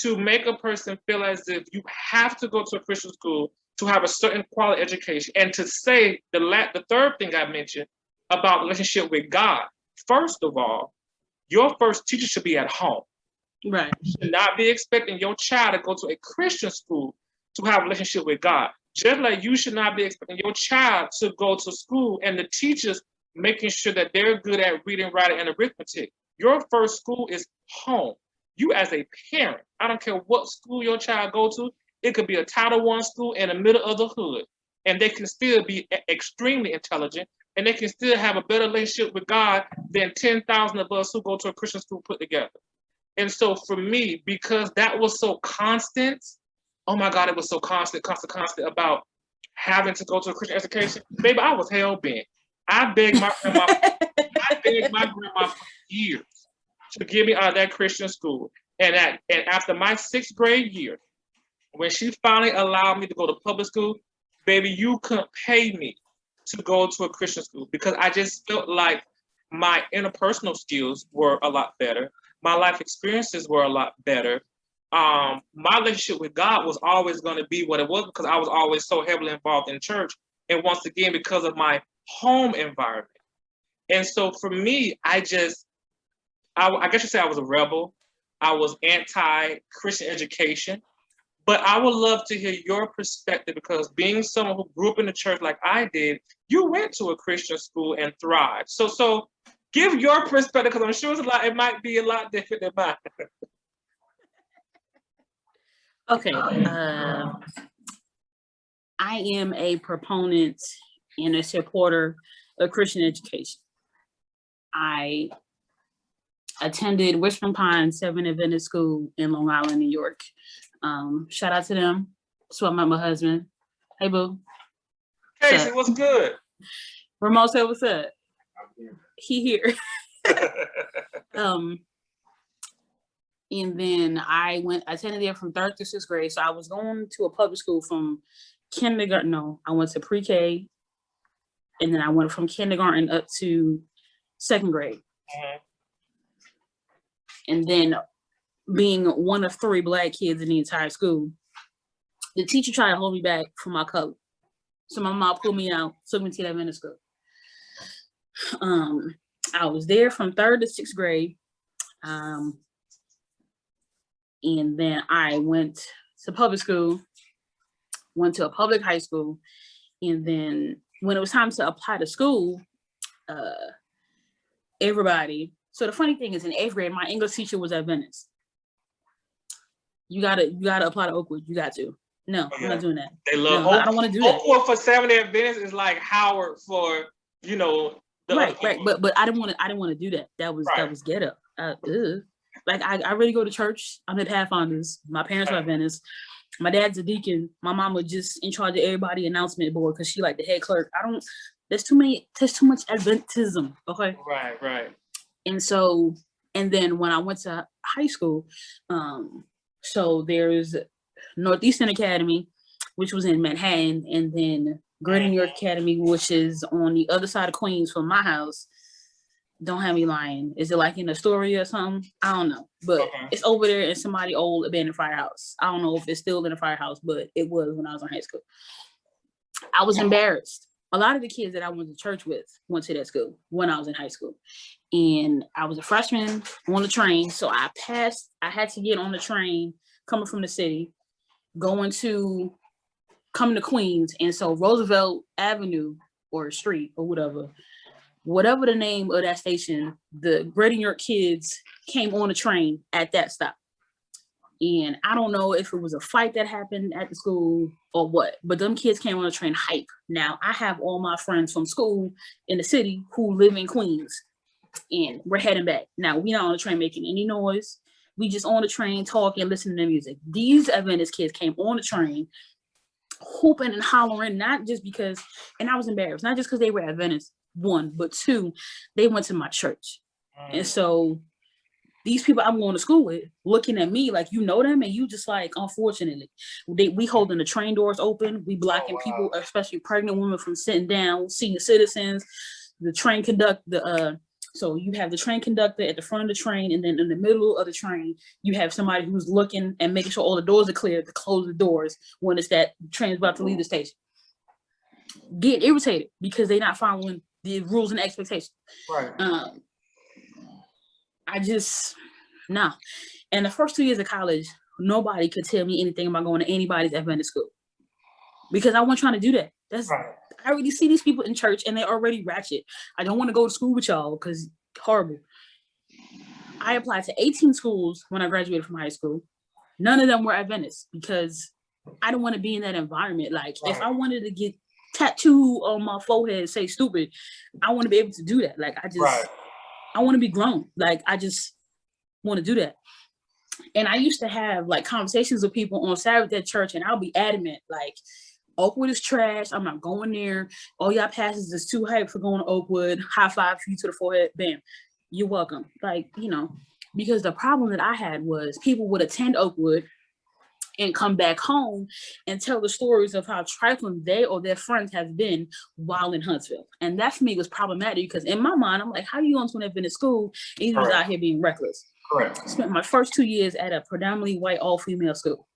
to make a person feel as if you have to go to a Christian school to have a certain quality education. And to say the third thing I mentioned about relationship with God, first of all, your first teacher should be at home. Right. You should not be expecting your child to go to a Christian school to have a relationship with God. Just like you should not be expecting your child to go to school and the teachers making sure that they're good at reading, writing, and arithmetic. Your first school is home. You as a parent, I don't care what school your child go to, it could be a Title I school in the middle of the hood, and they can still be extremely intelligent, and they can still have a better relationship with God than 10,000 of us who go to a Christian school put together. And so for me, because that was so constant, oh my God, it was so constant about having to go to a Christian education. Baby, I was hell-bent. I begged my grandma for years to get me out of that Christian school. And after my sixth grade year, when she finally allowed me to go to public school, baby, you couldn't pay me to go to a Christian school, because I just felt like my interpersonal skills were a lot better. my life experiences were a lot better. My relationship with God was always going to be what it was because I was always so heavily involved in church. And once again, because of my home environment. And so for me, I guess you say I was a rebel. I was anti-Christian education. But I would love to hear your perspective because being someone who grew up in the church like I did, you went to a Christian school and thrived. So give your perspective because I'm sure it might be a lot different than mine. Okay. I am a proponent and a supporter of Christian education. I attended Whispering Pines Seventh Adventist School in Long Island, New York. Shout out to them. So I met my husband. Hey, boo. Casey, what's good? Ramon said, what's up? He here. And then I attended there from 3rd to 6th grade. So I was going to a public school from kindergarten. No, I went to pre-K. And then I went from kindergarten up to 2nd grade. Mm-hmm. And then being one of 3 Black kids in the entire school, the teacher tried to hold me back from my color. So my mom pulled me out, took me to that middle school. I was there from 3rd to 6th grade. And then I went to public school, went to a public high school. And then when it was time to apply to school, everybody. So the funny thing is in 8th grade, my English teacher was Adventist. You gotta apply to Oakwood. You got to. No, I'm not doing that. They love I don't want to do that. Oakwood for Seventh Adventist is like Howard for, right. But I didn't want to do that. That was ghetto. Like I really go to church. I'm at Pathfinders. My parents are Adventists. My dad's a deacon. My mom was just in charge of everybody announcement board because she like the head clerk. There's too much Adventism. Okay. Right. And then when I went to high school, so there's Northeastern Academy, which was in Manhattan, and then Greater New York Academy, which is on the other side of Queens from my house. Don't have me lying. Is it like in Astoria or something? I don't know. But it's over there in somebody old abandoned firehouse. I don't know if it's still in a firehouse, but it was when I was in high school. I was embarrassed. A lot of the kids that I went to church with went to that school when I was in high school. And I was a freshman on the train. So I had to get on the train coming from the city, coming to Queens. And so Roosevelt Avenue or street or whatever the name of that station, the Greater New York kids came on the train at that stop. And I don't know if it was a fight that happened at the school or what, but them kids came on the train hype. Now, I have all my friends from school in the city who live in Queens, and we're heading back. Now, we're not on the train making any noise. We just on the train talking, listening to music. These Adventist kids came on the train hooping and hollering, not just because, and I was embarrassed, not just because they were Adventist, 1, but 2, they went to my church. And so these people I'm going to school with looking at me like, you know them, and you just like, unfortunately, we holding the train doors open, we blocking people, especially pregnant women, from sitting down, senior citizens, the train conductor, so you have the train conductor at the front of the train, and then in the middle of the train, you have somebody who's looking and making sure all the doors are clear to close the doors when it's that train's about to leave the station. Get irritated because they're not following the rules and expectations. Right. No. And the first 2 years of college, nobody could tell me anything about going to anybody's Adventist school because I wasn't trying to do that. I already see these people in church and they're already ratchet. I don't want to go to school with y'all because horrible. I applied to 18 schools when I graduated from high school. None of them were Adventist because I don't want to be in that environment. Like if I wanted to get tattoo on my forehead say stupid, I want to be able to do that. Like I want to be grown. Like I just want to do that. And I used to have like conversations with people on Saturday at church, and I'll be adamant like, Oakwood is trash. I'm not going there. All y'all passes is too hype for going to Oakwood. High five for you to the forehead. Bam. You're welcome. Like, because the problem that I had was people would attend Oakwood and come back home and tell the stories of how trifling they or their friends have been while in Huntsville. And that for me was problematic because in my mind, I'm like, how you going to an Adventist school and you just out here being reckless? Correct. Spent my first 2 years at a predominantly white all-female school.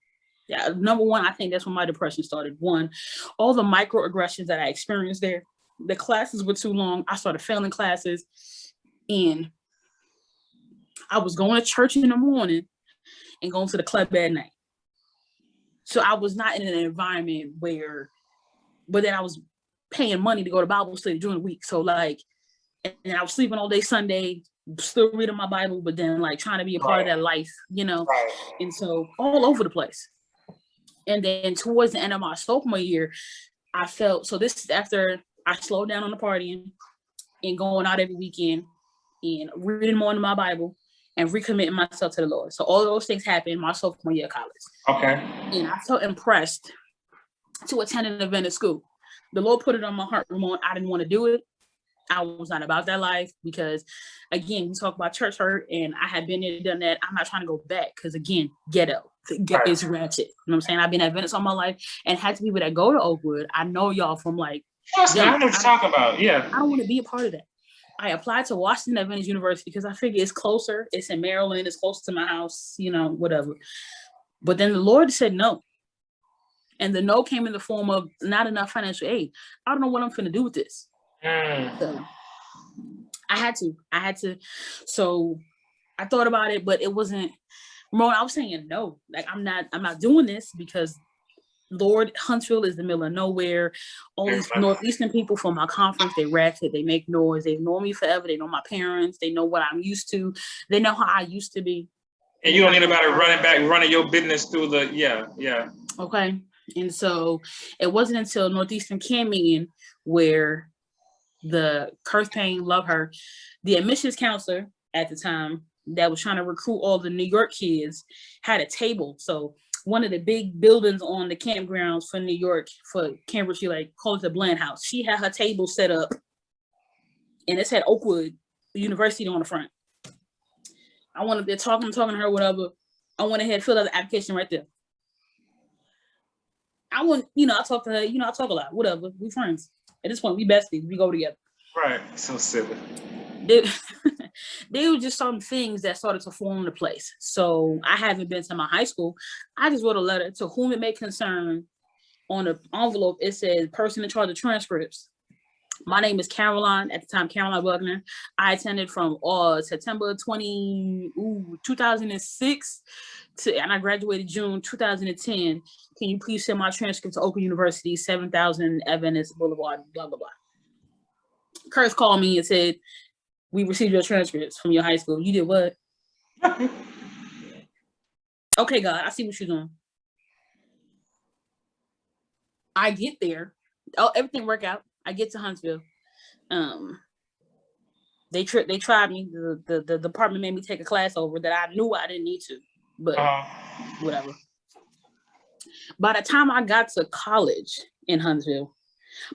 Yeah, number one, I think that's when my depression started. One, all the microaggressions that I experienced there. The classes were too long. I started failing classes, and I was going to church in the morning and going to the club at night. So I was not in an environment but then I was paying money to go to Bible study during the week. So like, and I was sleeping all day Sunday, still reading my Bible, but then like trying to be a part of that life, you know? Right. And so all over the place. And then towards the end of my sophomore year, I felt, so this is after I slowed down on the partying and going out every weekend and reading more into my Bible and recommitting myself to the Lord. So all of those things happened my sophomore year of college. Okay. And I felt impressed to attend an event at school. The Lord put it on my heart, Ramon. I didn't want to do it. I was not about that life because, again, we talk about church hurt, and I had been there, done that. I'm not trying to go back because, again, ghetto. It's ratchet. You know what I'm saying? I've been at Venice all my life and had to people that go to Oakwood. I know y'all from like, I know what you're talking about. Yeah. I don't want to be a part of that. I applied to Washington at Venice University because I figure it's closer. It's in Maryland. It's close to my house, you know, whatever. But then the Lord said no. And the no came in the form of not enough financial aid. I don't know what I'm finna do with this. So I had to. So I thought about it, but it wasn't, Ramon, I was saying no. Like I'm not doing this because Lord, Huntsville is the middle of nowhere. All these Northeastern people from my conference, they ratchet, they make noise. They've known me forever. They know my parents. They know what I'm used to. They know how I used to be. And you don't need anybody running your business through the, yeah. Okay. And so it wasn't until Northeastern came in where the Kirk Payne, love her, the admissions counselor at the time that was trying to recruit all the New York kids had a table. So one of the big buildings on the campgrounds for New York, for Cambridge, she like called it the Bland House. She had her table set up and it said Oakwood University on the front. I wanted to talk, I'm talking to her, whatever. I went ahead and filled out the application right there. I talk to her, I talk a lot, whatever. We friends. At this point, we besties. We go together. Right. So silly. They were just some things that started to fall into place. So I haven't been to my high school. I just wrote a letter to whom it may concern. On the envelope, it said person in charge of transcripts. My name is Caroline, at the time, Caroline Wagner. I attended from September 2006 and I graduated June 2010. Can you please send my transcript to Oakland University, 7000 Evans Boulevard, blah, blah, blah. Kurt called me and said, we received your transcripts from your high school. You did what? Okay, God, I see what you're doing. I get there. Oh, everything worked out. I get to Huntsville. They tried me. The department made me take a class over that I knew I didn't need to, but whatever. By the time I got to college in Huntsville,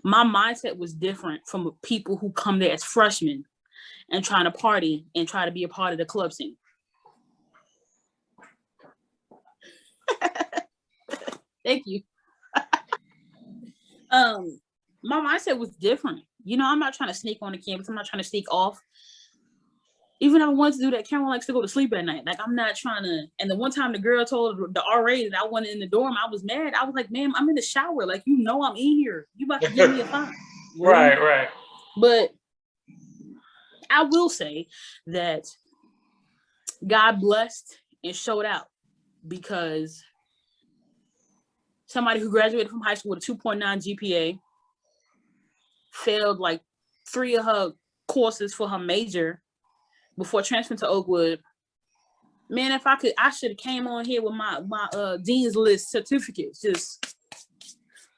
my mindset was different from people who come there as freshmen and trying to party and try to be a part of the club scene. Thank you. My mindset was different. I'm not trying to sneak on the campus. I'm not trying to sneak off. Even if I wanted to do that, Cameron likes to go to sleep at night. Like, I'm not trying to. And the one time the girl told the RA that I wasn't in the dorm, I was mad. I was like, ma'am, I'm in the shower. Like, I'm in here. You about to give me a fine. Right. But I will say that God blessed and showed out, because somebody who graduated from high school with a 2.9 GPA failed like 3 of her courses for her major before transferring to Oakwood. Man, if I could, I should have came on here with my Dean's List certificates, just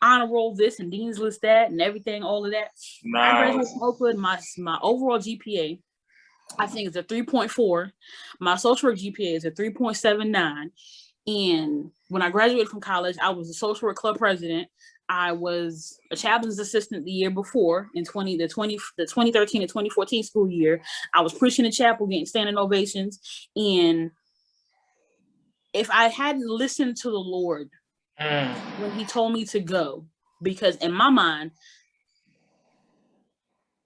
honor roll this and Dean's List that and everything, all of that. Nice. I graduated from Oakwood. My overall GPA, I think, is a 3.4. My social work GPA is a 3.79. And when I graduated from college, I was a social work club president. I was a chaplain's assistant the year before, in the 2013 to 2014 school year. I was preaching in chapel, getting standing ovations. And if I hadn't listened to the Lord when he told me to go, because in my mind,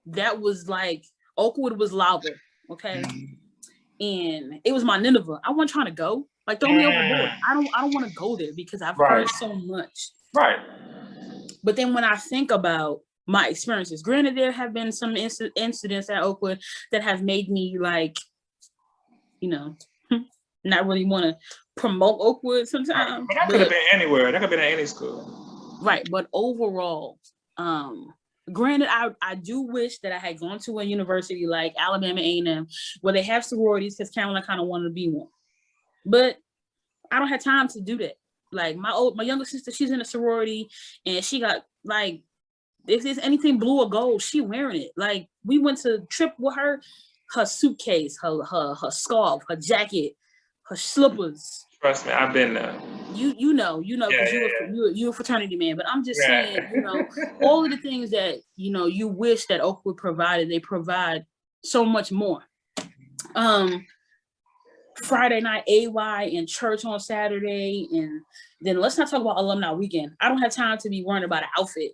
that was like, Oakwood was lava, okay? and it was my Nineveh. I wasn't trying to go. Like, throw me overboard. I don't want to go there because I've heard so much. Right. But then when I think about my experiences, granted, there have been some incidents at Oakwood that have made me like, you know, not really want to promote Oakwood sometimes. But that could have been anywhere. That could have been at any school. Right. But overall, granted, I do wish that I had gone to a university like Alabama A&M where they have sororities, because Caroline kind of wanted to be one. But I don't have time to do that. Like my younger sister, she's in a sorority, and she got like, if there's anything blue or gold, she wearing it. Like, we went to trip with her suitcase, her scarf, her jacket, her slippers. Trust me, I've been there. You know, because you're a fraternity man. But I'm just saying, all of the things that you wish that Oakwood provided, they provide so much more. Friday night AY and church on Saturday, and then let's not talk about alumni weekend. I don't have time to be worrying about an outfit.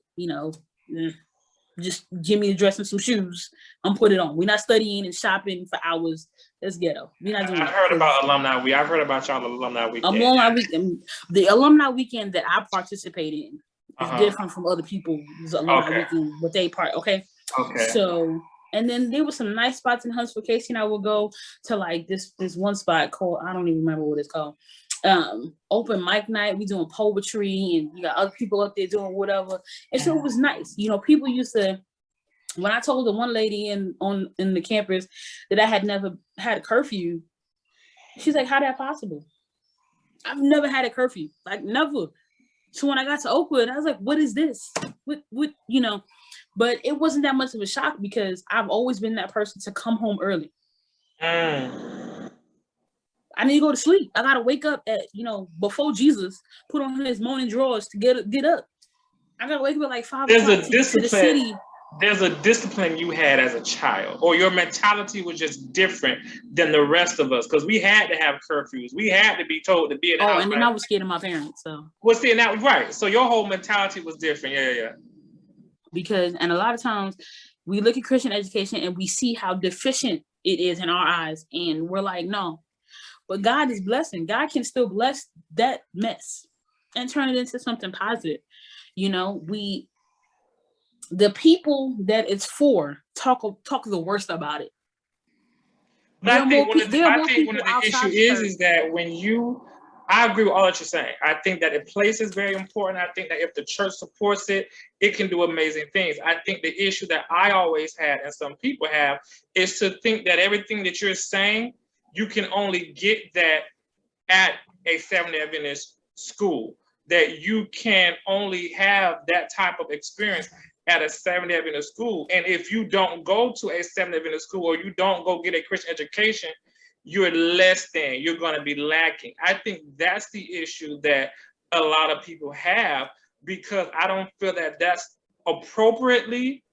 Just give me a dress and some shoes. I'm put it on. We're not studying and shopping for hours. That's ghetto. We're not doing I heard about alumni week. I've heard about y'all alumni weekend. Alumni weekend. The alumni weekend that I participate in is different from other people's alumni weekend, but they part. Okay. So, and then there was some nice spots in Huntsville. Casey and I will go to like this one spot called, I don't even remember what it's called. Open mic night. We doing poetry, and you got other people up there doing whatever. And so it was nice. People used to, when I told the one lady in the campus that I had never had a curfew, she's like, "How that possible? I've never had a curfew, like never." So when I got to Oakwood, I was like, "What is this? What But it wasn't that much of a shock because I've always been that person to come home early. I need to go to sleep. I gotta wake up at before Jesus put on his morning drawers to get up. I gotta wake up at like 5 o'clock to the city. There's a discipline you had as a child, or your mentality was just different than the rest of us, because we had to have curfews. We had to be told to be in the house. And then I was scared of my parents. So right. So your whole mentality was different. Yeah. Because, and a lot of times we look at Christian education and we see how deficient it is in our eyes, and we're like, no. But God is blessing. God can still bless that mess and turn it into something positive. The people that it's for talk the worst about it. But I think one of the issues is that I agree with all that you're saying. I think that the place is very important. I think that if the church supports it, it can do amazing things. I think the issue that I always had, and some people have, is to think that everything that you're saying, you can only get that at a Seventh-day Adventist school, that you can only have that type of experience at a Seventh-day Adventist school. And if you don't go to a Seventh-day Adventist school, or you don't go get a Christian education, you're less than, you're going to be lacking. I think that's the issue that a lot of people have, because I don't feel that that's appropriately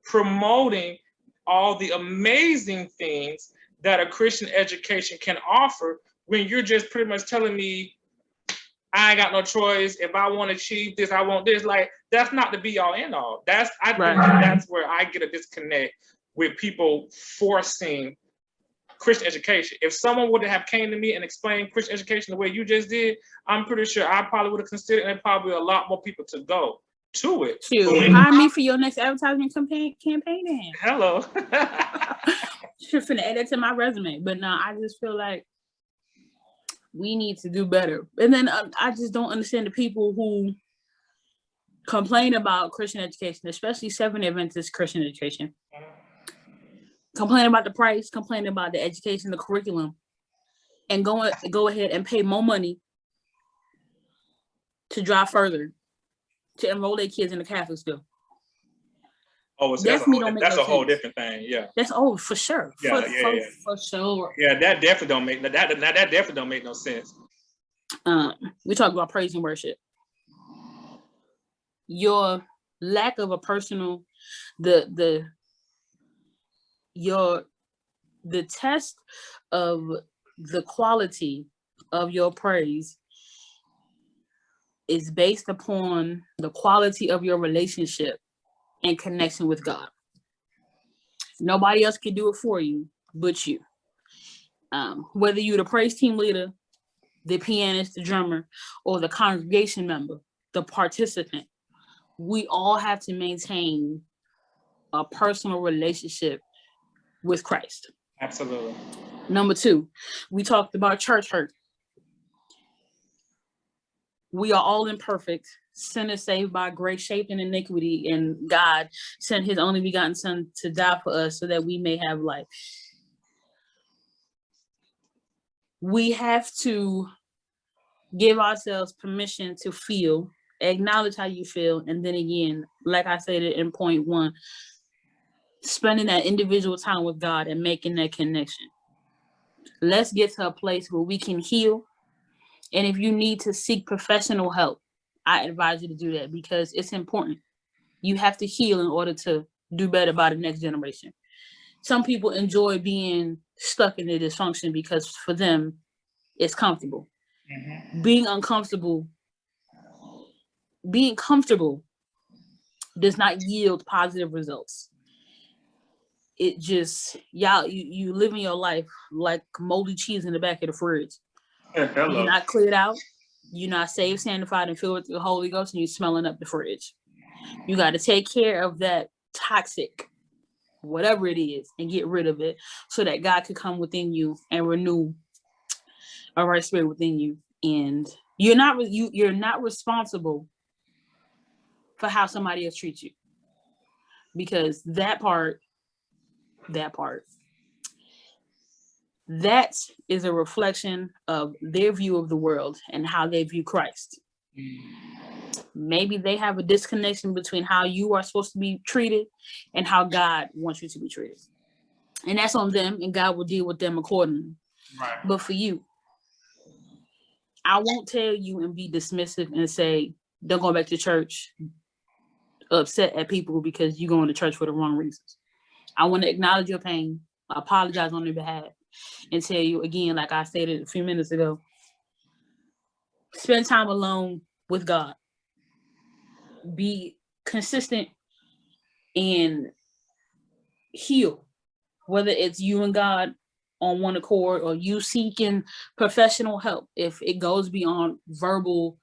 promoting all the amazing things that a Christian education can offer, when you're just pretty much telling me, I ain't got no choice. If I want to achieve this, I want this. Like, that's not the be all end all. I think that's where I get a disconnect with people forcing Christian education. If someone would have came to me and explained Christian education the way you just did, I'm pretty sure I probably would have considered, and probably a lot more people to go to it. Hire me for your next advertisement campaign. Hello. You're finna add that to my resume. But no, I just feel like we need to do better. And then I just don't understand the people who complain about Christian education, especially Seventh-day Adventist Christian education. Complain about the price, complain about the education, the curriculum, and go ahead and pay more money to drive further to enroll their kids in the Catholic school. Oh, so that's a whole different thing. Yeah. That's for sure. For sure. Yeah, that definitely don't make that definitely don't make no sense. We talk about praise and worship. Your lack of a personal, the test of the quality of your praise is based upon the quality of your relationship and connection with God. Nobody else can do it for you but you. Whether you're the praise team leader, the pianist, the drummer, or the congregation member, the participant, we all have to maintain a personal relationship with Christ. Absolutely. Number 2, we talked about church hurt. We are all imperfect, sinners saved by grace, shaped in iniquity, and God sent his only begotten son to die for us so that we may have life. We have to give ourselves permission to feel, acknowledge how you feel, and then again, like I said in point 1, spending that individual time with God and making that connection. Let's get to a place where we can heal. And if you need to seek professional help, I advise you to do that because it's important. You have to heal in order to do better by the next generation. Some people enjoy being stuck in their dysfunction because for them, it's comfortable. Being comfortable does not yield positive results. It just, you living your life like moldy cheese in the back of the fridge. You're not cleared out. You're not saved, sanctified, and filled with the Holy Ghost, and you're smelling up the fridge. You got to take care of that toxic, whatever it is, and get rid of it so that God could come within you and renew a right spirit within you. And you're not responsible for how somebody else treats you, because that is a reflection of their view of the world and how they view Christ. Maybe they have a disconnection between how you are supposed to be treated and how God wants you to be treated. And that's on them, and God will deal with them accordingly. Right. But for you, I won't tell you and be dismissive and say, don't go back to church, upset at people because you're going to church for the wrong reasons. I want to acknowledge your pain, apologize on their behalf, and tell you again, like I stated a few minutes ago, spend time alone with God. Be consistent and heal, whether it's you and God on one accord or you seeking professional help if it goes beyond verbal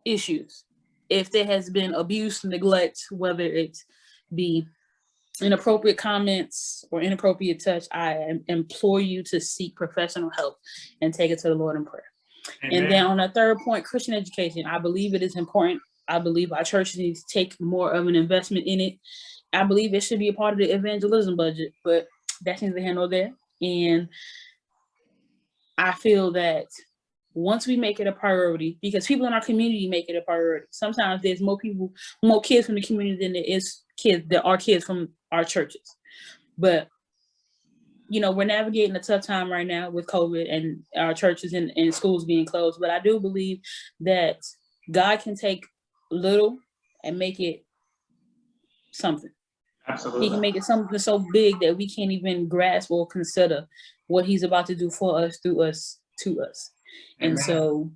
issues. If there has been abuse, neglect, whether it be inappropriate comments or inappropriate touch, I implore you to seek professional help and take it to the Lord in prayer. Amen. And then on the third point, Christian education, I believe it is important. I believe our church needs to take more of an investment in it. I believe it should be a part of the evangelism budget, but that's neither here nor there. And I feel that once we make it a priority, because people in our community make it a priority, sometimes there's more kids from the community than there are kids from our churches. But, we're navigating a tough time right now with COVID and our churches and schools being closed. But I do believe that God can take little and make it something. Absolutely. He can make it something so big that we can't even grasp or consider what he's about to do for us, through us, to us. Amen. And so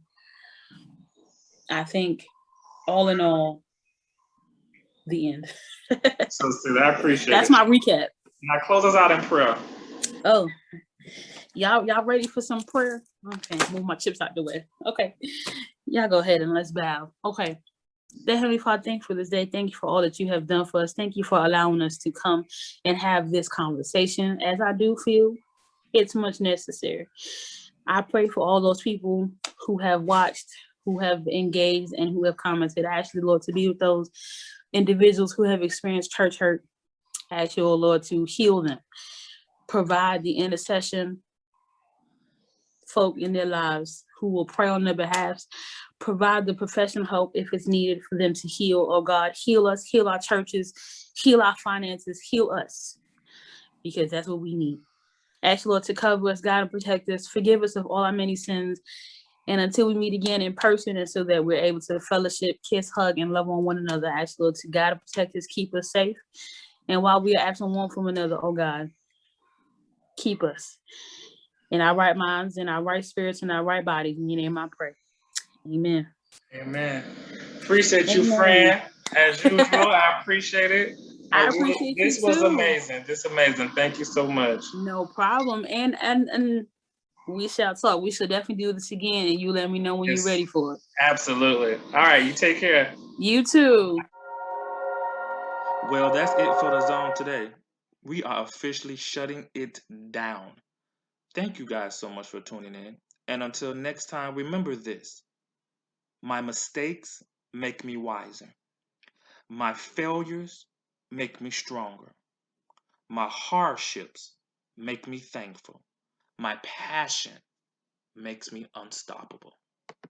I think all in all, the end. So Sid, I appreciate That's it. my recap. Now close us out in prayer. Oh, y'all ready for some prayer? Okay, move my chips out the way. Okay, y'all go ahead and let's bow. Okay. Dear Heavenly Father, thank you for this day. Thank you for all that you have done for us. Thank you for allowing us to come and have this conversation, as I do feel it's much necessary. I pray for all those people who have watched, who have engaged, and who have commented. I ask you, Lord, to be with those individuals who have experienced church hurt. I ask you, oh Lord, to heal them, provide the intercession folk in their lives who will pray on their behalf, provide the professional help if it's needed for them to heal. Oh God, heal us, heal our churches, heal our finances, heal us, because that's what we need. Ask Lord to cover us, guide and protect us, forgive us of all our many sins, and until we meet again in person, and so that we're able to fellowship, kiss, hug, and love on one another, ask Lord to guide and protect us, keep us safe. And while we are absent one from another, oh God, keep us in our right minds, in our right spirits, in our right bodies. In your name I pray. Amen. Amen. Appreciate you, friend. As usual, I appreciate it. I appreciate you This was too. amazing. This amazing. Thank you so much. No problem. And we shall talk. We shall definitely do this again, and you let me know when Yes. you're ready for it. Absolutely. All right. You take care. You too. Well, that's it for the zone today. We are officially shutting it down. Thank you guys so much for tuning in. And until next time, remember this: my mistakes make me wiser, my failures make me stronger, my hardships make me thankful, my passion makes me unstoppable.